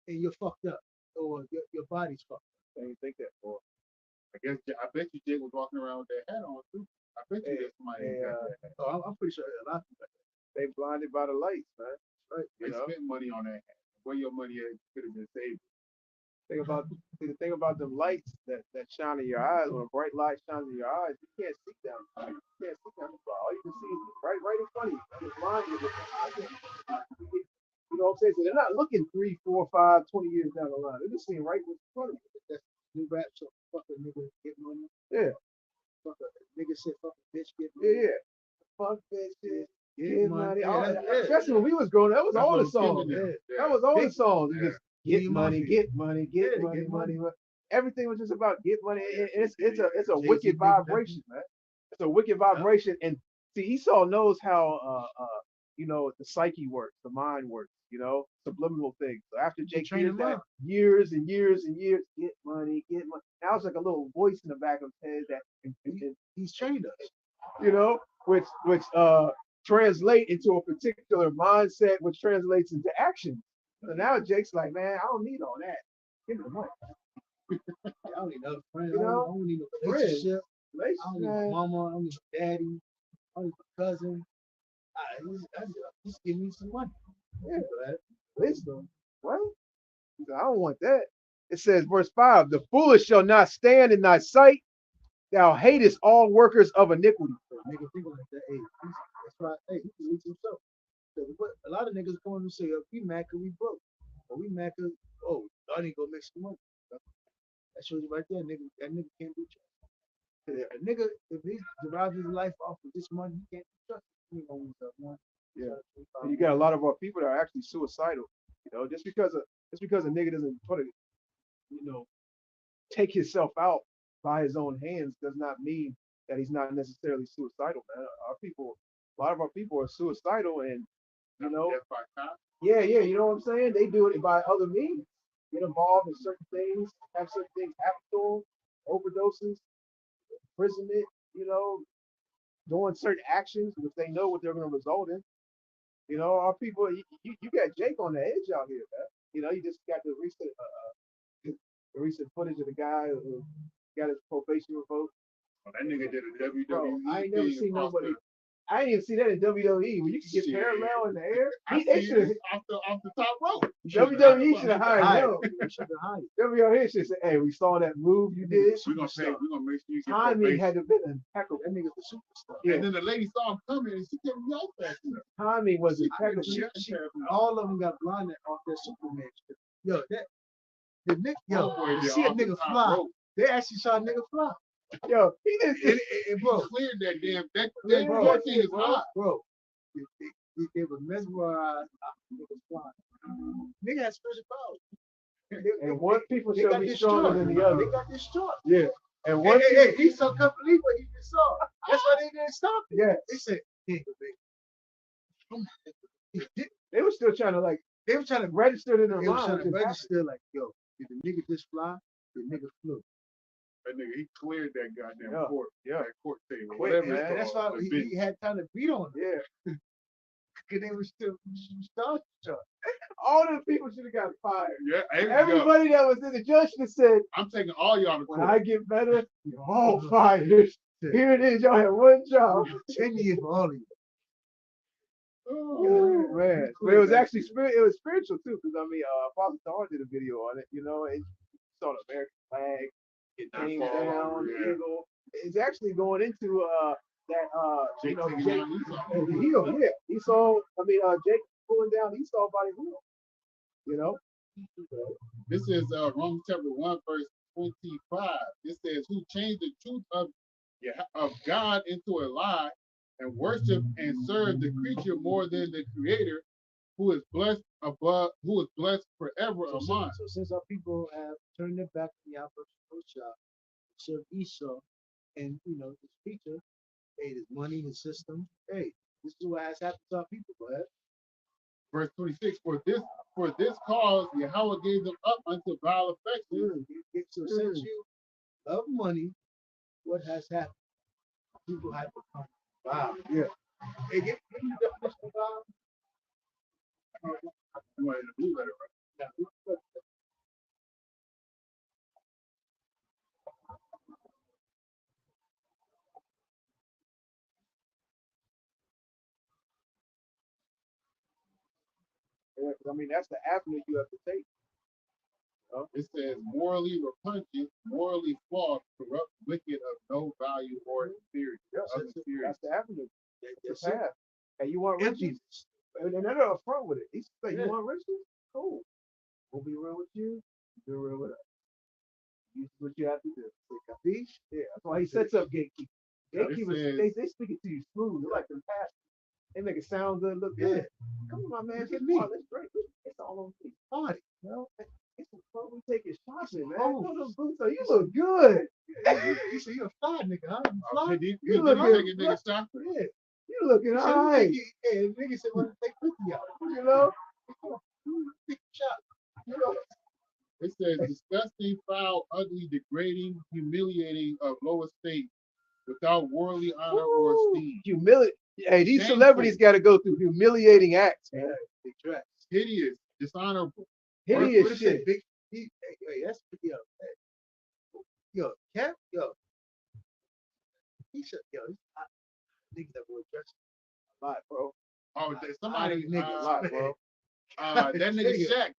and you're fucked up or your body's fucked up? I didn't think that for. I bet you Jake was walking around with that hat on too. I bet you there's somebody ain't got that hat. Oh, I'm pretty sure a lot of people. They blinded by the lights, man. Right? They spent money on that hat. Where your money at could have been saved. The thing about the lights that shine in your eyes, when a bright light shines in your eyes, you can't see down. You can't see down. All you can see is right in front of you. It's blinded with the eye. You know what I'm saying? So they're not looking 3, 4, 5, 20 years down the line. They're just seeing right in front of you. That's new rap so fuck a nigga get money. Yeah. Fuck a nigga said fuck a bitch get money. Yeah. Fuck bitches. Get money. Especially when we was growing up, that was all the That's songs. what was That was all the songs. You Yeah. just get money, Mafia. get money, get Yeah, money, get money, money. money. Everything was just about get money. It's a Jay-Z wicked did that. vibration, man. It's a wicked vibration. And see, Esau knows how the psyche works, the mind works, subliminal things. So after Jake train hears him that up. years and years and years, get money, get money. Now it's like a little voice in the back of his head that He's trained us. which translate into a particular mindset, which translates into action. So now Jake's like, man, I don't need all that. Give me the money. I don't need no friends. You I know? don't need no Friends. relationship. I don't need Man. no mama. I don't need no daddy. I don't need no cousin. Just give me some money. Yeah, wisdom. What? He said, I don't want that. It says, verse 5, the foolish shall not stand in thy sight. Thou hatest all workers of iniquity. So nigga think like that. Hey, that's right. Hey, he can reach himself. So a lot of niggas come and say, oh, we mad cause we broke. Or we mad cause, oh, I need to go make some money. That shows you right there, nigga. That nigga can't be trusted. A nigga, if he derives his life off of this money, he can't be trusted. He ain't gonna lose that money. Yeah. And you got a lot of our people that are actually suicidal. Just because a nigga doesn't take himself out by his own hands does not mean that he's not necessarily suicidal, man. A lot of our people are suicidal, and yeah, you know what I'm saying? They do it by other means. Get involved in certain things, have certain things happen to them, overdoses, imprisonment, doing certain actions which they know what they're going to result in. Our people, you got Jake on the edge out here, man. You just got the recent footage of the guy who got his probation revoked. Oh, that nigga did a WWE. Bro, I ain't never seen nobody. I didn't even see that in WWE where you can get parallel in the air. They should off the top rope. WWE should have hired him. They should have hired. WWE should say, "Hey, we saw that move you did. We're gonna make sure you get Timing probation. had to been impeccable. That nigga's a superstar. Yeah. And then the lady saw him coming and she kept yelling at him. Timing was impeccable. All of them got blinded off their Superman shit. Yo, the nigga, you see a off the nigga top fly. rope. They actually saw a nigga fly. Yo, he didn't. And bro, Cleared that damn that bro, thing is hot. bro, they were mesmerized off the nigga's flying. Nigga has special powers. And one people They shall got be this stronger joint. than the other. They got this joint. Yeah. And one Hey, he so couldn't believe what he just saw. That's why they didn't stop it. Yeah. They said, hey, baby. They were still trying to like They were trying to register it in their they were mind. trying what to just happened. register like, yo, did the nigga just fly? The nigga flew. That nigga, he cleared that goddamn Yeah, court, yeah. that court table, Quick, whatever man. it's And that's why called. he had time to beat on them. Yeah. Because they were still starstruck. All them people should have got fired. Yeah, hey, yo, Everybody that was in the judge should have said, I'm taking all y'all to when court. I get better, you're all fired. Here it is. Y'all have one job. 10 years for all of you. Oh, man. But it was actually it was spiritual too, because I mean, Father Dawn did a video on it, you know, and you saw the American flag, it came down, the eagle. It's actually going into that you know, Jake, the heel, yeah. Esau, I mean Jake pulling down Esau by the heel. You know? This is Romans chapter 1, verse 25. It says, who changed the truth of God into a lie and worship and serve the creature more than the creator, who is blessed forever among. So since our people have turned their back on the Yahweh, serve Esau, and you know, this creature, hey, his money, his system, hey, this is what has happened to our people, go ahead. Verse 26, for this cause Yahweh gave them up unto vile affections. So since you love money, what has happened? People have become wow. Yeah. Hey, give me the definition of wow. You wanted to do better, right? Yeah. I mean, that's the avenue you have to take. It says morally repugnant, morally flawed, corrupt, wicked, of no value or inferior. That's the avenue. That's the path. And you want riches? And they're not upfront with it. He said, you want riches? Cool. We'll be real with you. Be real with us. This is what you have to do. Capiche? Yeah. That's why he sets up gatekeepers. Gatekeepers, they speak it to you smooth. They're like the past. They make it sound good, look good. Come on, my man. Get me. Let's drink. It's all on me. Party. You know? It's a fun. We taking shots in, man. Oh, those boots. So you look good. You say you're a fly nigga, huh? Okay, You look good. Nigga, stop. Yeah. You looking all right. Hey, nigga said, want to take 50 out. You know? Big shot. You know? It says disgusting, foul, ugly, degrading, humiliating, of low estate, without worldly honor or esteem. Hey, these Shameful. celebrities got to go through humiliating acts, man. They dress. Hideous, dishonorable. Hideous shit. Big, hey, that's yo. Yo, Cap, yo. He said, yo, niggas that boy dressing A lot, bro. Oh, somebody, A lot, bro. that nigga Shaq,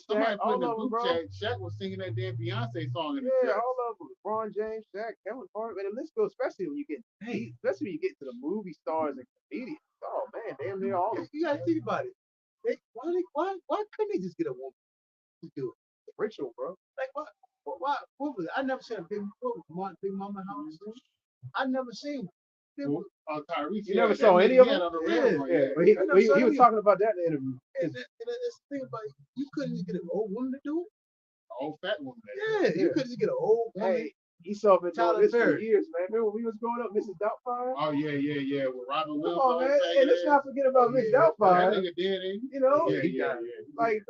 somebody put in the all of group them, chat, Shaq was singing that damn Beyonce song in the Yeah, dress. all of them. LeBron James, Shaq, Kevin Hart, and the list goes, especially when you get to the movie stars and comedians. Oh man, damn near all of them. You gotta think about it. Why couldn't they just get a woman to do it? It's a ritual, bro. Like what was it? I never seen a Big Mama house. I never seen one. Tyrese. You never saw any of them? Yeah. But he was talking about that in the interview. And that's the thing about it. You couldn't get an old woman to do it. Old fat woman. Yeah, you couldn't just get an old woman. Hey, Esau been doing Tyler this for Perry. years, man. Remember when we was growing up, Mrs. Doubtfire? Oh yeah. With Robin Come Williams. on, man. And let's not forget about Miss Doubtfire. That nigga dead, ain't he? You know, Yeah. like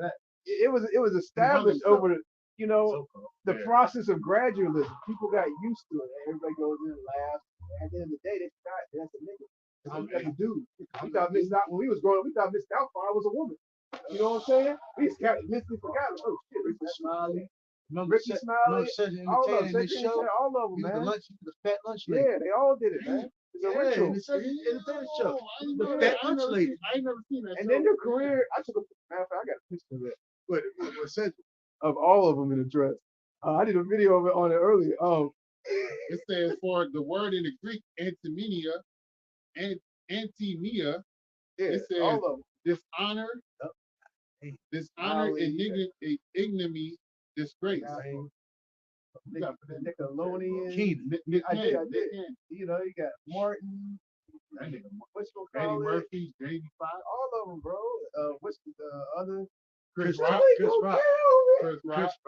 it was established over the, you know, the process of gradualism. People got used to it. Everybody goes in and laughs. At the end of the day, they forgot that's a nigga. That's a dude. We thought when we was growing up, we thought Miss Doubtfire was a woman. You know what I'm saying? We just mentally forgot. Oh shit, Ricky Smiley. Ricky Smiley. All of them, all of them, man. The fat lunch lady. Yeah, they all did it, man. It's a ritual. It's a tennis show. The fat lunch lady. I ain't never seen that. And then their career, I took a matter of fact, I got a picture of it. What said Of all of them in a dress. I did a video of it on it earlier. It says for the word in the Greek antimenia, antimia. It says all of them. Dishonor, ignominy, disgrace. Nickelodeon. I did. You know, you got Martin. What's your Eddie Murphy, Jamie Foxx. All of them, bro. What's the other? Chris Rock.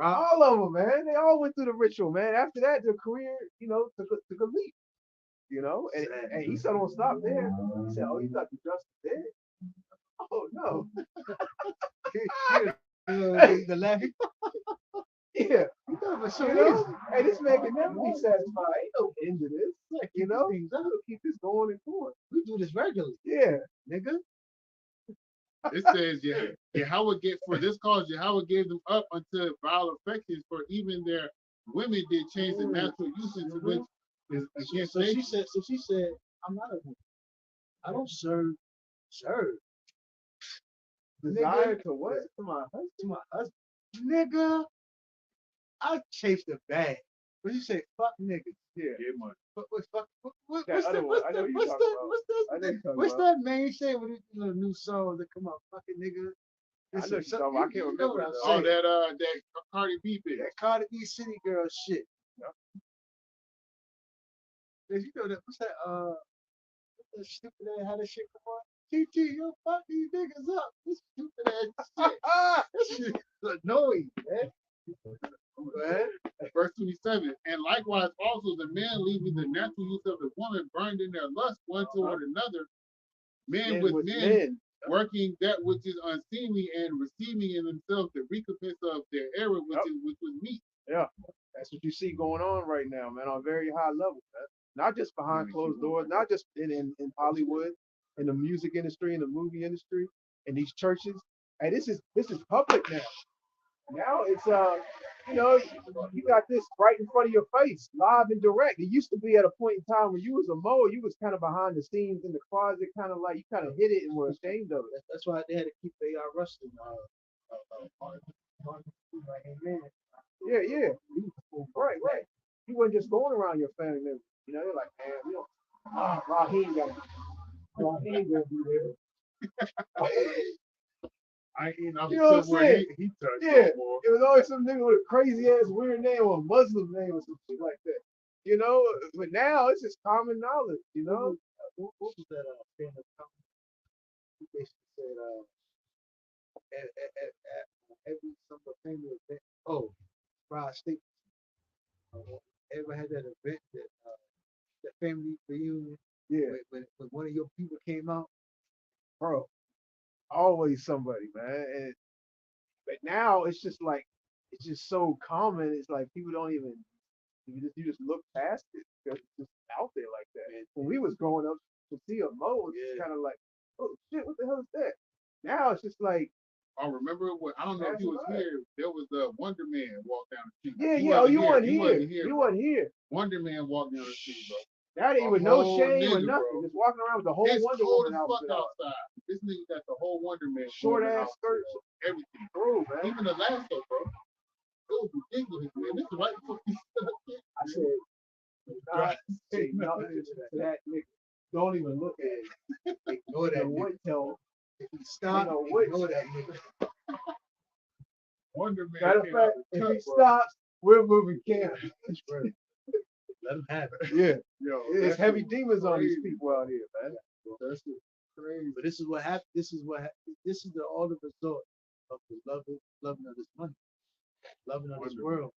All of them, man. They all went through the ritual, man. After that, their career, you know, took a leap. You know, and he said, "Don't stop there." He said, "Oh, you thought the justice dead?" Oh no. The laughing. Yeah. But so You easy. know? Hey, this man can never be satisfied. Ain't no end to this. Like, You keep know? things up. We'll keep this going and going. We do this regularly, Yeah. nigga. It says, Yahweh gave for this cause Yahweh gave them up unto vile affections, for even their women did change the natural usage which is against So she nature. said, I'm not a woman. I don't serve. Desire Nigga, to what? To my husband. to my husband. Nigga, I chased the bag. What you say? Fuck niggas. Yeah. Get money. That What's other that? one. I know you talking about. I know you talking What's about. that man say with these little new songs that come out? Fucking nigga. I know you talking about. I can't You know remember. what I'm Oh, saying. that Cardi B bitch. That Cardi B City Girl shit. Yeah. You know that? What's that? What's that stupid ass? How that shit come on? TT, yo, fuck these niggas up. This stupid ass shit. That shit is annoying, man. Verse 27. And likewise also the man leaving the natural use of the woman burned in their lust one toward another, men with men working that which is unseemly and receiving in themselves the recompense of their error, which was meat. Yeah. That's what you see going on right now, man, on a very high level, man. Not just behind closed doors, not just in Hollywood, in the music industry, in the movie industry, in these churches. And this is public now. Now it's you got this right in front of your face, live and direct. It used to be at a point in time when you was a mower, you was kind of behind the scenes in the closet, kind of like you kind of hid it and were ashamed of it. That's why they had to keep AR wrestling. Yeah, yeah. Right. You weren't just going around your family members. You know, they're like, man, you know, Raheem got Raheem gonna be there. I ain't You know what I'm saying? He touched Yeah, no more. it was always some nigga with a crazy ass weird name or a Muslim name or some shit like that. You know, but now it's just common knowledge. You know, What was that famous company? He basically said, at every some family event. Oh, Fried Steak. Everybody had that event that the family reunion. yeah, When one of your people came out. bro. Always somebody, man. And but now it's just like it's just so common. It's like people don't even you just look past it because it's just out there like that. And when we was growing up, to see a Mo, it's kind of like, oh shit, what the hell is that? Now it's just like, I remember what I don't know if he was here. There was the Wonder Man walk down the street. yeah. Oh, you weren't here. You wasn't here. Wonder Man walked down the street, bro. That ain't with no shame or nigga, nothing. bro. Just walking around with the whole It's Wonder cold Woman as fuck outfit on. outside. This nigga got the whole Wonder Man Short ass skirt, everything. bro, man. Even the lasso, bro. It was ridiculous, man. This is right before he I said, God, say nothing to that nigga. Don't even look at it. Ignore that nigga. Tell if he stop, ignore that nigga. Wonder Man. Matter of fact, if he stops, we're moving cameras. Let them have it. Yeah. Yo, There's heavy demons on these crazy. people out here, man. That's crazy. But this is what happened. This is all the result of the loving of this money, loving of this world,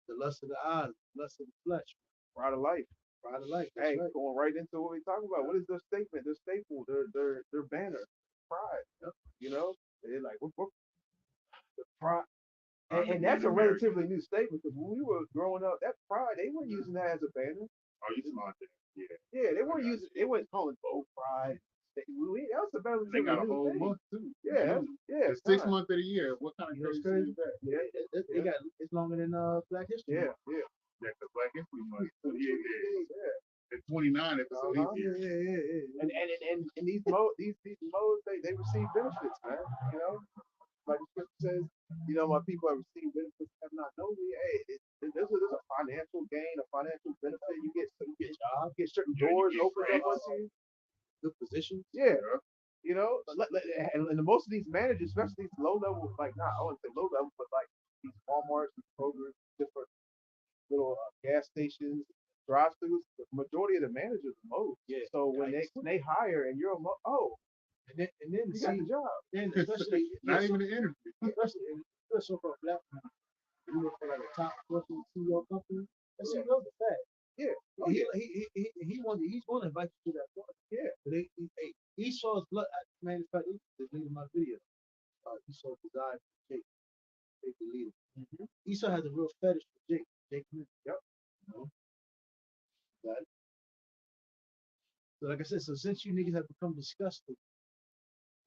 the lust of the eyes, the lust of the flesh. Pride of life. Pride of life. Hey, Right. going right into what we're talking about. What is their statement? Their staple, their banner. Pride. You know? They're like, what the pride. And that's a relatively new statement because when we were growing up, that pride, they weren't using that as a banner. Oh, you smart there. Yeah. Yeah, they weren't using, they weren't calling bold pride. That was a relatively They got a new whole thing. month too. Yeah, It's 6 months of the year. What kind of You know, it's crazy crazy. is that? Yeah, They got it's longer than Black History. yeah. Yeah, because Black History Month. Yeah. It's 29 episodes. Yeah. And these modes, they receive benefits, man. You know, like the scripture says, you know, my people have received benefits have not known me. Hey, there's a financial gain, a financial benefit. You get certain doors opened up onto you. Good position. Yeah. You know, and most of these managers, especially these low level, like not I wouldn't say low level, but like these Walmarts, these Kroger's, different little gas stations, drive-throughs. The majority of the managers are Mo's. Yeah. So when they hire and you're a Mo, and then you got the job. Then especially Not even the interview. especially for a Black man, you work for like a top corporate CEO company. That CEO is a fact. Yeah. Oh, he's going to invite you to that party. Yeah. But he saw his blood. Matter of fact, the link in my video. Esau desired for Jake, Jake the leader. Esau has a real fetish for Jake. Jake, yep. You know, got it. So like I said, so since you niggas have become disgusted,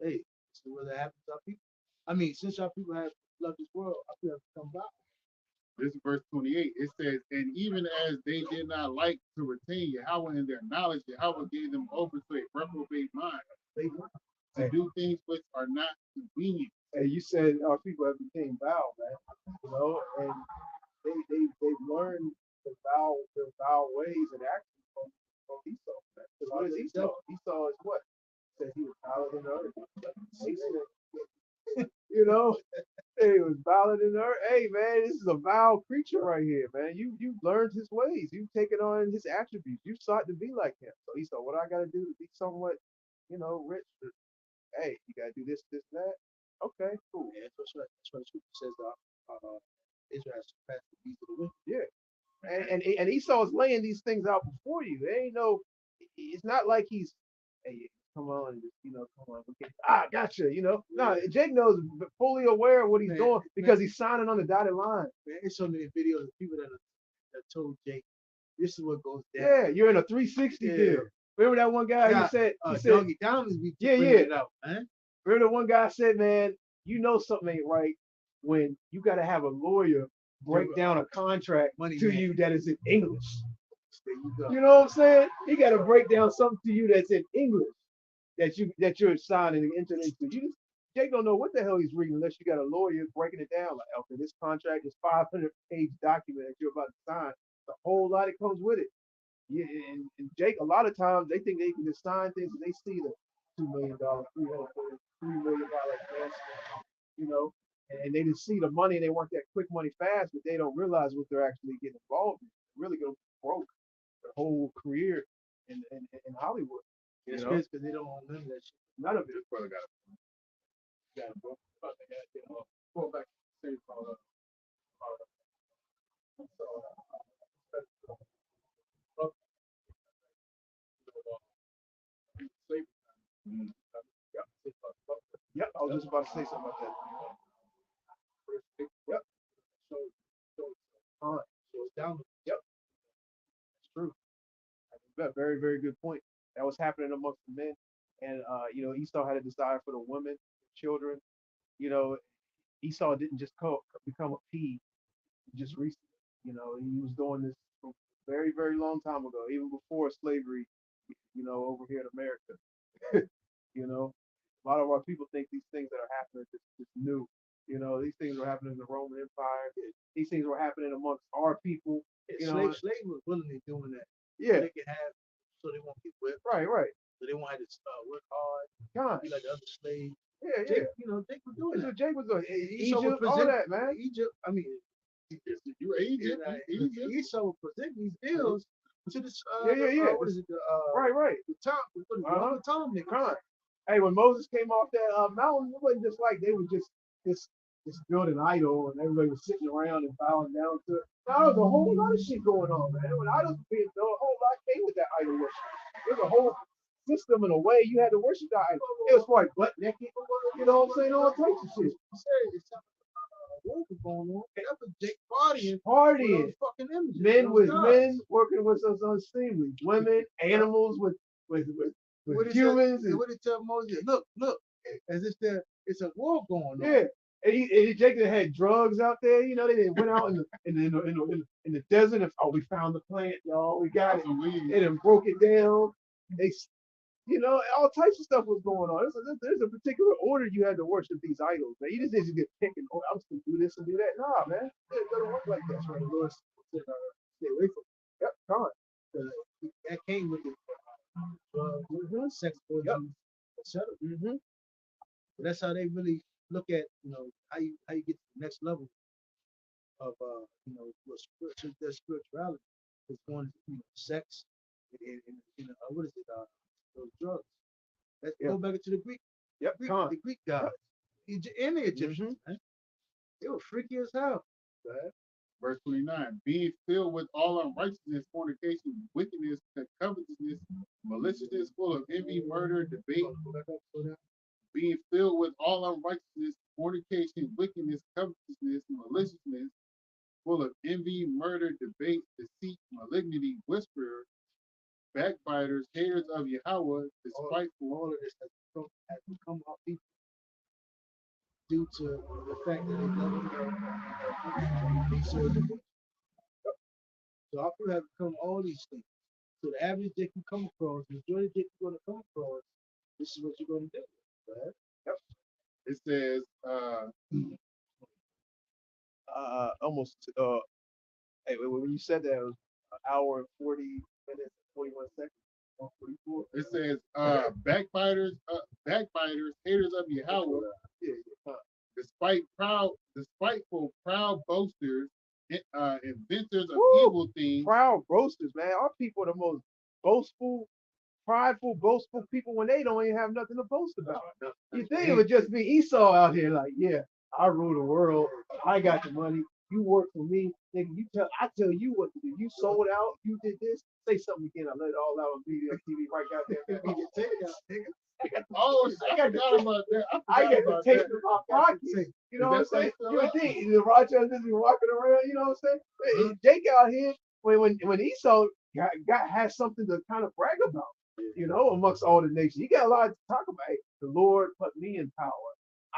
hey, this is what happens to our people. I mean, since our people have loved this world, our people have become violent. This is verse 28. It says, and even as they did not like to retain Yahweh in their knowledge, Yahweh gave them over to a reprobate mind to do things which are not convenient. And you said our people have become vile, man. You know, and they've learned their vile ways and actions from Esau, man. Because what is Esau? Esau is what? Said he was violent in the earth. You know, he was violent in the earth. Hey man, this is a vile creature right here, man. You've learned his ways. You've taken on his attributes. You sought to be like him. So Esau, what I gotta do to be somewhat, you know, rich? Hey, you gotta do this, this, that. Okay, cool. Yeah, that's what the scripture says. Israel has surpassed the beast of the wicked. Yeah. And Esau is laying these things out before you. There ain't no, it's not like he's, hey, come on, you know, come on. Okay. Gotcha. You know, no, Jake knows, fully aware of what he's doing because he's signing on the dotted line. Man, there's so many videos of people that told Jake, this is what goes down. Yeah, you're in a 360 deal. Remember that one guy who said, Doggy Diamonds be it out, man. Remember the one guy said, man, you know something ain't right when you got to have a lawyer break down a contract to you that is in English. You know what I'm saying? He got to break down something to you that's in English that you're signing and entering into. Jake don't know what the hell he's reading unless you got a lawyer breaking it down. Like, okay, this contract is 500-page document that you're about to sign. A whole lot that comes with it. Yeah, and Jake, a lot of times they think they can just sign things and they see the $2 million, $3 million advancement, you know, and they just see the money and they want that quick money fast, but they don't realize what they're actually getting involved in. They're really going to broke their whole career in Hollywood. It's crazy because they don't own none of that shit. None of it. This brother got it, bro. Going back to the same Yep, I was just about to say something about that. Yep. So it's down. Yep. That's true. That's a very, very good point. That was happening amongst the men. And you know, Esau had a desire for the women, children. You know, Esau didn't just become a P just recently. You know, he was doing this from a very, very long time ago, even before slavery, you know, over here in America. You know, a lot of our people think these things that are happening is just new. You know, these things were happening in the Roman Empire. These things were happening amongst our people. You know, slaves were willingly doing that. Yeah. So they could have, so they won't get whipped. Right. So they won't have to work hard. God. Be like the other slaves. Yeah. Jake, you know, Jake was doing that. Jake was doing Egypt, all that, man. Egypt, I mean, You Egypt. Esau would present these bills to this. What is it? Right. The Tom. The Tom nigga. Hey, when Moses came off that mountain, it wasn't just like they were just build an idol and everybody was sitting around and bowing down to it. No, there was a whole lot of shit going on, man. When idols were being built, a whole lot came with that idol worship. There's a whole system and a way you had to worship that idol. It was probably butt naked, you know what I'm saying? All types of shit. Going on. That was Jake partying. Fucking images. Men with men working with us unseemly. Women, animals with humans. What did tell Moses? Look, as if it's a war going on. Yeah. And Jake had drugs out there, you know. They went out in the desert and we found the plant, y'all. We got it. They done broke it down. They, you know, all types of stuff was going on. There's a particular order you had to worship these idols, man. You just didn't get picking. Oh, I'm just gonna do this and do that. Nah, man. It doesn't work like that. Right? Lord said, stay away from it. Yep, come on. That came with it. Sex, etc. That's how they really look at, you know, how you get to the next level of you know, their spirituality. It's going to, you know, sex and what is it, those drugs. Let's go back to the Greek. The Greek gods. And the Egyptians, man. They were freaky as hell. Verse 29, being filled with all unrighteousness, fornication, wickedness, covetousness, maliciousness, full of envy, murder, debate, being filled with all unrighteousness, fornication, wickedness, covetousness, maliciousness, full of envy, murder, debate, deceit, malignity, whisperers, backbiters, haters of Yahweh, despiteful. All of this has become our people due to the fact that they never know they serve the Lord. So our people have become all these things. So the average that you come across, the majority that you're going to come across, this is what you're going to do. Right? Yep. It says, Almost. Hey, when you said that, it was an hour and 40 minutes, 41 seconds. 144. it says, backbiters, haters of Yahweh, Yeah, yeah. despiteful, proud boasters, inventors of Woo! evil things. Proud boasters, man. Our people are the most boastful, prideful, boastful people when they don't even have nothing to boast about. You think it would just be Esau out here like, yeah, I rule the world. I got the money. You work for me. Nigga, I tell you what to do. You sold out. You did this. Say something again. I let it all out on media, TV, right goddamn media. Take it out, nigga. Oh, I forgot about that. I get to take it in my pocket. You know what I'm saying? You would think the Rochester just be walking around, you know what I'm saying? Jake out here, when Esau has something to kind of brag about, you know, amongst all the nations. He got a lot to talk about. Hey, the Lord put me in power.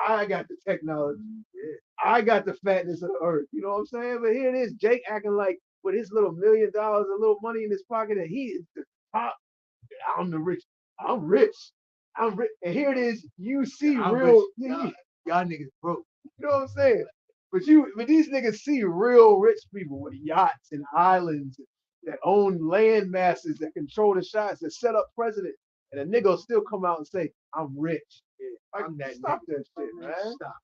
I got the technology. I got the fatness of the earth. You know what I'm saying? But here it is, Jake acting like with his little $1 million, a little money in his pocket, that he is the top. I'm the rich. I'm rich. I'm rich. And here it is, you see I'm real. rich. Y'all niggas broke. You know what I'm saying? But these niggas see real rich people with yachts and islands that own land masses that control the shots that set up president. And a nigga will still come out and say, I'm rich. Like, I'm that stop nigga. that shit, man. Stop.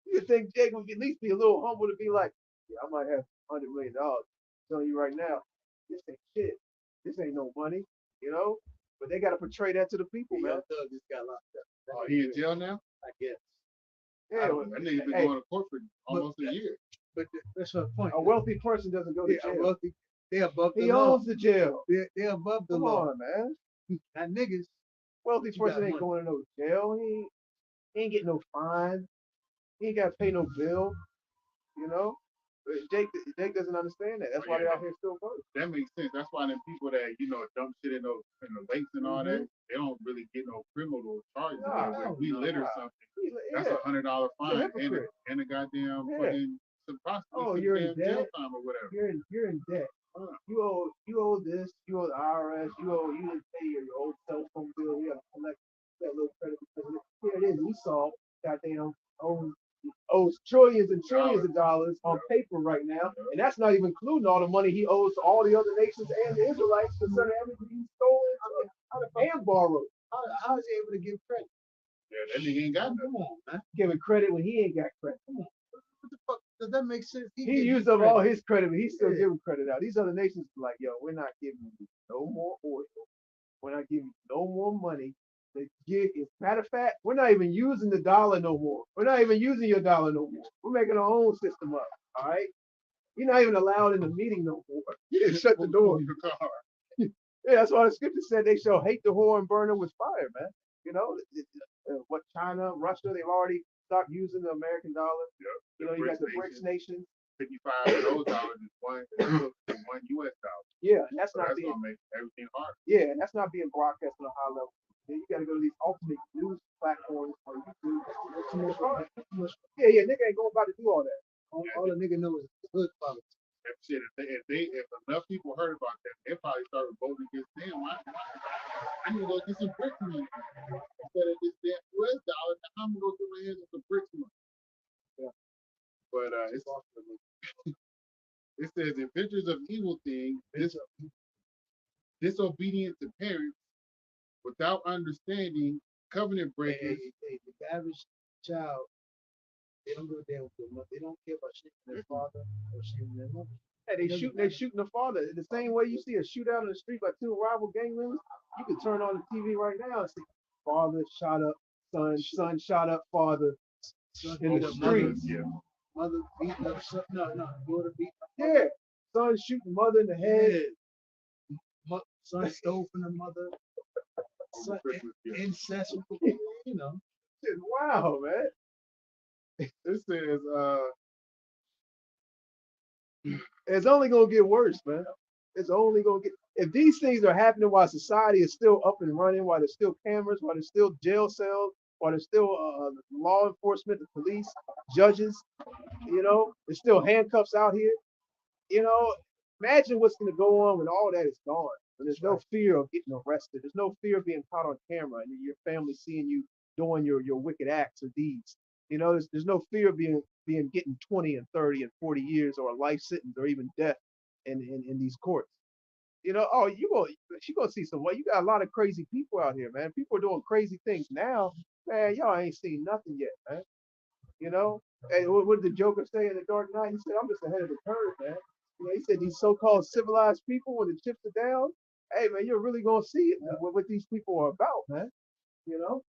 You think Jake would at least be a little humble to be like, yeah, I might have $100 million. I'm telling you right now, this ain't shit. This ain't no money, you know? But they got to portray that to the people, man. Young Thug just got locked up. Oh, he in jail now? I guess. Yeah, That nigga been hey, going to court for almost a year. But that's her point. a wealthy person doesn't go to They're jail. wealthy. They're above the He law. owns the jail. They're above the Come law. on, man. Not niggas. Wealthy You got person ain't money. going to no jail. He ain't getting no fine. He ain't got to pay no bill. You know. But Jake doesn't understand that. That's why they out here still voting. That makes sense. That's why them people that, dump shit in the lakes and all that, they don't really get no criminal charges. Nah, If we litter something, that's Yeah. $100 fine hypocrite. and a goddamn Yeah. fucking some Oh, some you're in damn jail debt? time or whatever. You're in debt. You owe this. You owe the IRS. You didn't pay your old cell phone bill. You got to collect that little credit because of it. Here it is. Esau goddamn owes trillions and trillions of dollars on paper right now, and that's not even including all the money he owes to all the other nations and the Israelites concerning everything he stole and borrowed. How is he able to give credit? Yeah, that nigga ain't got nothing. Come on, man. Giving credit when he ain't got credit. Come on. What the fuck? Does that make sense? He gives used you up credit. all his credit, but he's still giving credit out. These other nations are like, yo, we're not giving you no more oil. We're not giving you no more money. As a matter of fact, we're not even using the dollar no more. We're not even using your dollar no more. We're making our own system up. All right. You're not even allowed in the meeting no more. You didn't shut the door. Yeah, that's why the scripture said they shall hate the whore and burn her with fire, man. You know, what China, Russia, they've already stopped using the American dollar. Yeah, You know, you got the BRICS nations. 55 of those dollars is one US dollar. Yeah, that's So not that's being. gonna make everything hard. Yeah, and that's not being broadcast on a high level. Then you got to go to these alternate news platforms or YouTube. Yeah, nigga ain't going about to do all that. All the nigga knows is hood politics. If shit, if enough people heard about that, they probably started voting against them. I need to go get some brick money instead of this damn US dollar. Now I'm gonna go get my hands on some bricks money. Yeah. But it says inventors of evil things, disobedient to parents, without understanding, covenant breakers. The average child, they don't go there with their mother. They don't care about shitting their father or shitting their mother. Hey, they shooting the father. The same way you see a shootout in the street by two rival gang members, you can turn on the TV right now and see father shot up son shot up father in the streets. Mother beating up son. No, daughter beating up. Yeah, son shooting mother in the head. Son stole from the mother. Son, incest. You know. Shit, wow, man. It says, It's only gonna get worse, man. It's only gonna get. If these things are happening while society is still up and running, while there's still cameras, while there's still jail cells, while there's still law enforcement, the police, judges, there's still handcuffs out here. You know, imagine what's gonna go on when all that is gone. When there's no fear of getting arrested, there's no fear of being caught on camera and your family seeing you doing your wicked acts or deeds. There's no fear of being getting 20 and 30 and 40 years or a life sentence or even death in these courts. Oh, she gonna see some. Well, you got a lot of crazy people out here, man. People are doing crazy things now, man. Y'all ain't seen nothing yet, man. Hey, what did the Joker say in the Dark Knight? He said, "I'm just ahead of the curve, man." He said these so-called civilized people, when the chips are down, hey, man, you're really gonna see it, what these people are about, man. You know?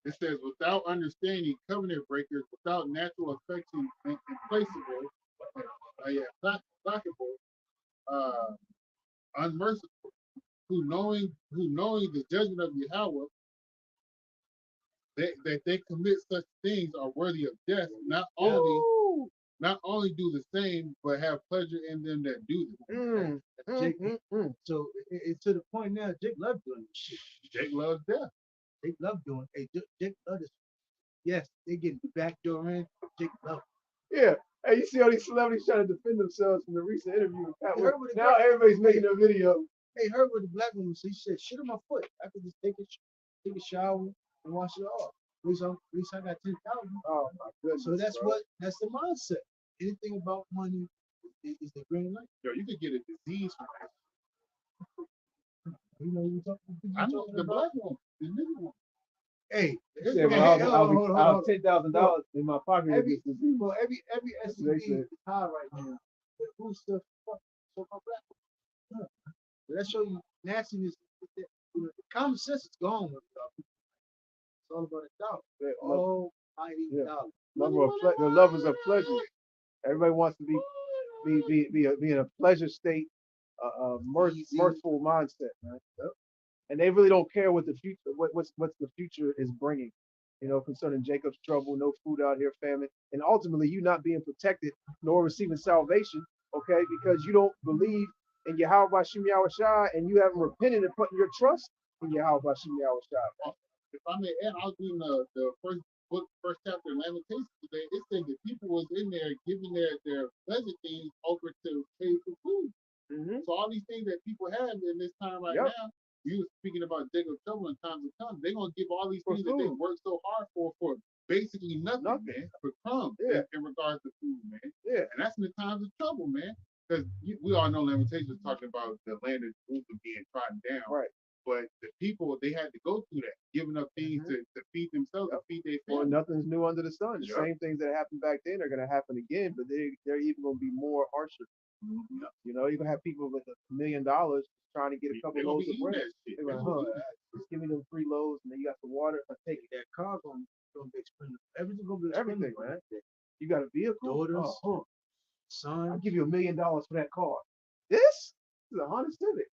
it says, without understanding, covenant breakers, without natural affection, implacable, placable, unmerciful, who knowing the judgment of Yahweh, that they commit such things are worthy of death. Not only do the same, but have pleasure in them that do them. So it's to the point now. Jake loves doing this shit. Jake loves death. Jake loves doing. Hey, Jake loves this. Yes, they get the back door in. Jake loves. Yeah. Hey, you see all these celebrities trying to defend themselves from the recent interview with Pat. Hey, Now everybody's making a video. Hey, heard what the black woman said. She said, "Shit on my foot. I could just take a shower and wash it off. At least I got 10,000." Oh my goodness. So that's that's the mindset. Anything about money is the green light. Yo, you could get a disease from that. You know what you're talking I know the black one, the nigga one. Hey, Yeah, well, I'll have $10,000 in my pocket. Every SUV is high right now. But who's the fuck so my black one? That show you nastiness. The common sense is gone with it. It's all about a dollar. Oh, mighty dollar. The lovers of pleasure. Everybody wants to be in a pleasure state, mirthful mindset, man. Yep. And they really don't care what the future, what's the future is bringing. Concerning Jacob's trouble, no food out here, famine, and ultimately you not being protected nor receiving salvation, okay, because you don't believe in Yahweh Bashim Yahushua and you haven't repented and putting your trust in Yahweh Bashim Yahushua. If I may add, I was reading the first chapter of Lamentations today. It said that people was in there giving their pleasant things over to pay for food. Mm-hmm. So all these things that people have in this time right now, you were speaking about Jacob's trouble in times to come. They're gonna give all these things that they work so hard for basically nothing, man, for crumbs in regards to food, man. Yeah. And that's in the times of trouble, man. Because we all know Lamentations talking about the land of Jerusalem being trodden down. Right. But the people, they had to go through that, giving up things to feed themselves, to feed their family. Well, nothing's new under the sun. The same things that happened back then are going to happen again, but they're even going to be more harsher. Mm-hmm. You're going to have people with $1 million trying to get a couple loads of bread. They're like, just give me them 3 loaves, and then you got the water. I take it. That car going to be expensive. Everything's going to be expensive, everything, man. You got a vehicle? Daughters, son. I'll give you $1 million for that car. This is a Honda Civic.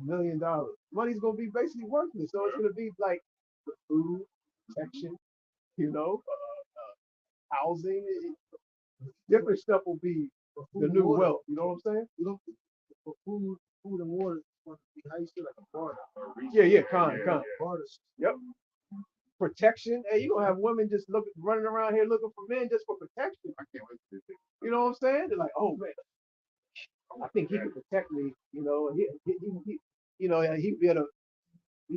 $1 million. Money's gonna be basically worthless. So it's gonna be like the food, protection, housing, different stuff will be the new wealth. You know what I'm saying? For food and water, it's going to be how you say like a barter. Con. Yep. Protection. Hey, you're gonna have women just running around here looking for men just for protection. I can't wait to do this. You know what I'm saying? They're like, oh man, I think he can protect me. He's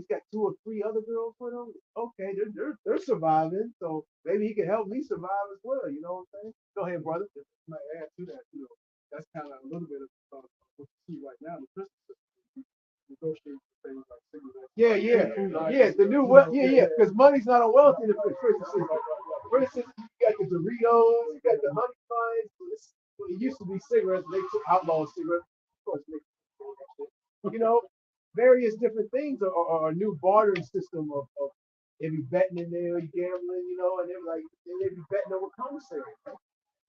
got 2 or 3 other girls with him. Okay, they're surviving, so maybe he can help me survive as well. You know what I'm saying? Go ahead, brother. I might add to that, that's kind of a little bit of what you see right now. The Christian system negotiating things like cigarettes. Yeah. The new because money's not a wealth in the Christian system. For instance, you got the Doritos, you got the honey buns. It used to be cigarettes. They took outlaw cigarettes. Of course, various different things are a new bartering system of they be betting in there, you gambling, and they be betting over commissary.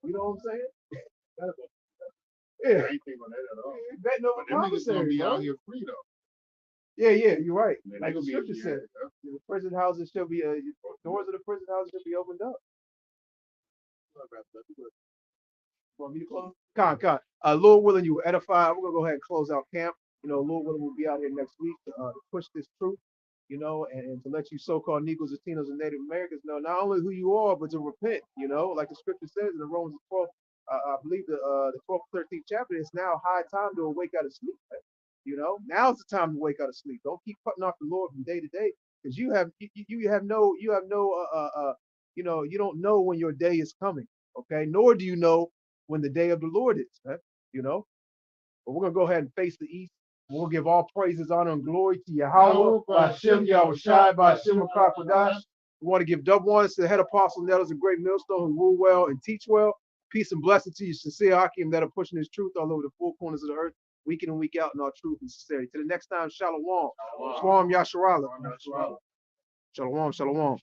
You know what I'm saying? I ain't think on that at all. Betting over commissary. But them niggas gonna be bro. out here free though. Yeah, yeah, you're right. Man, Like they the gonna be scripture in says, here. the prison houses shall be, doors of the prison houses shall be opened up. Want me to close? Con. Lord willing, you edify. We're gonna go ahead and close out camp. Lord willing, we'll be out here next week to push this truth, and to let you so-called Negroes, Latinos, and Native Americans know not only who you are, but to repent, like the scripture says in the Romans 12, I believe the 12th, 13th chapter, it's now high time to awake out of sleep. Now's the time to wake out of sleep. Don't keep putting off the Lord from day to day, because you don't know when your day is coming, okay? Nor do you know when the day of the Lord is, you know. But we're gonna go ahead and face the east. We'll give all praises, honor, and glory to Yahweh, by Shem Yahushai, by Shem Akakwadash. We want to give double honors to the head apostle Nettles, a great millstone who rule well and teach well. Peace and blessing to you, sincere Hakim, that are pushing this truth all over the four corners of the earth, week in and week out in our truth and sincerity. Till the next time, Shalom. Shalom Yasharala. Shalom, shalom.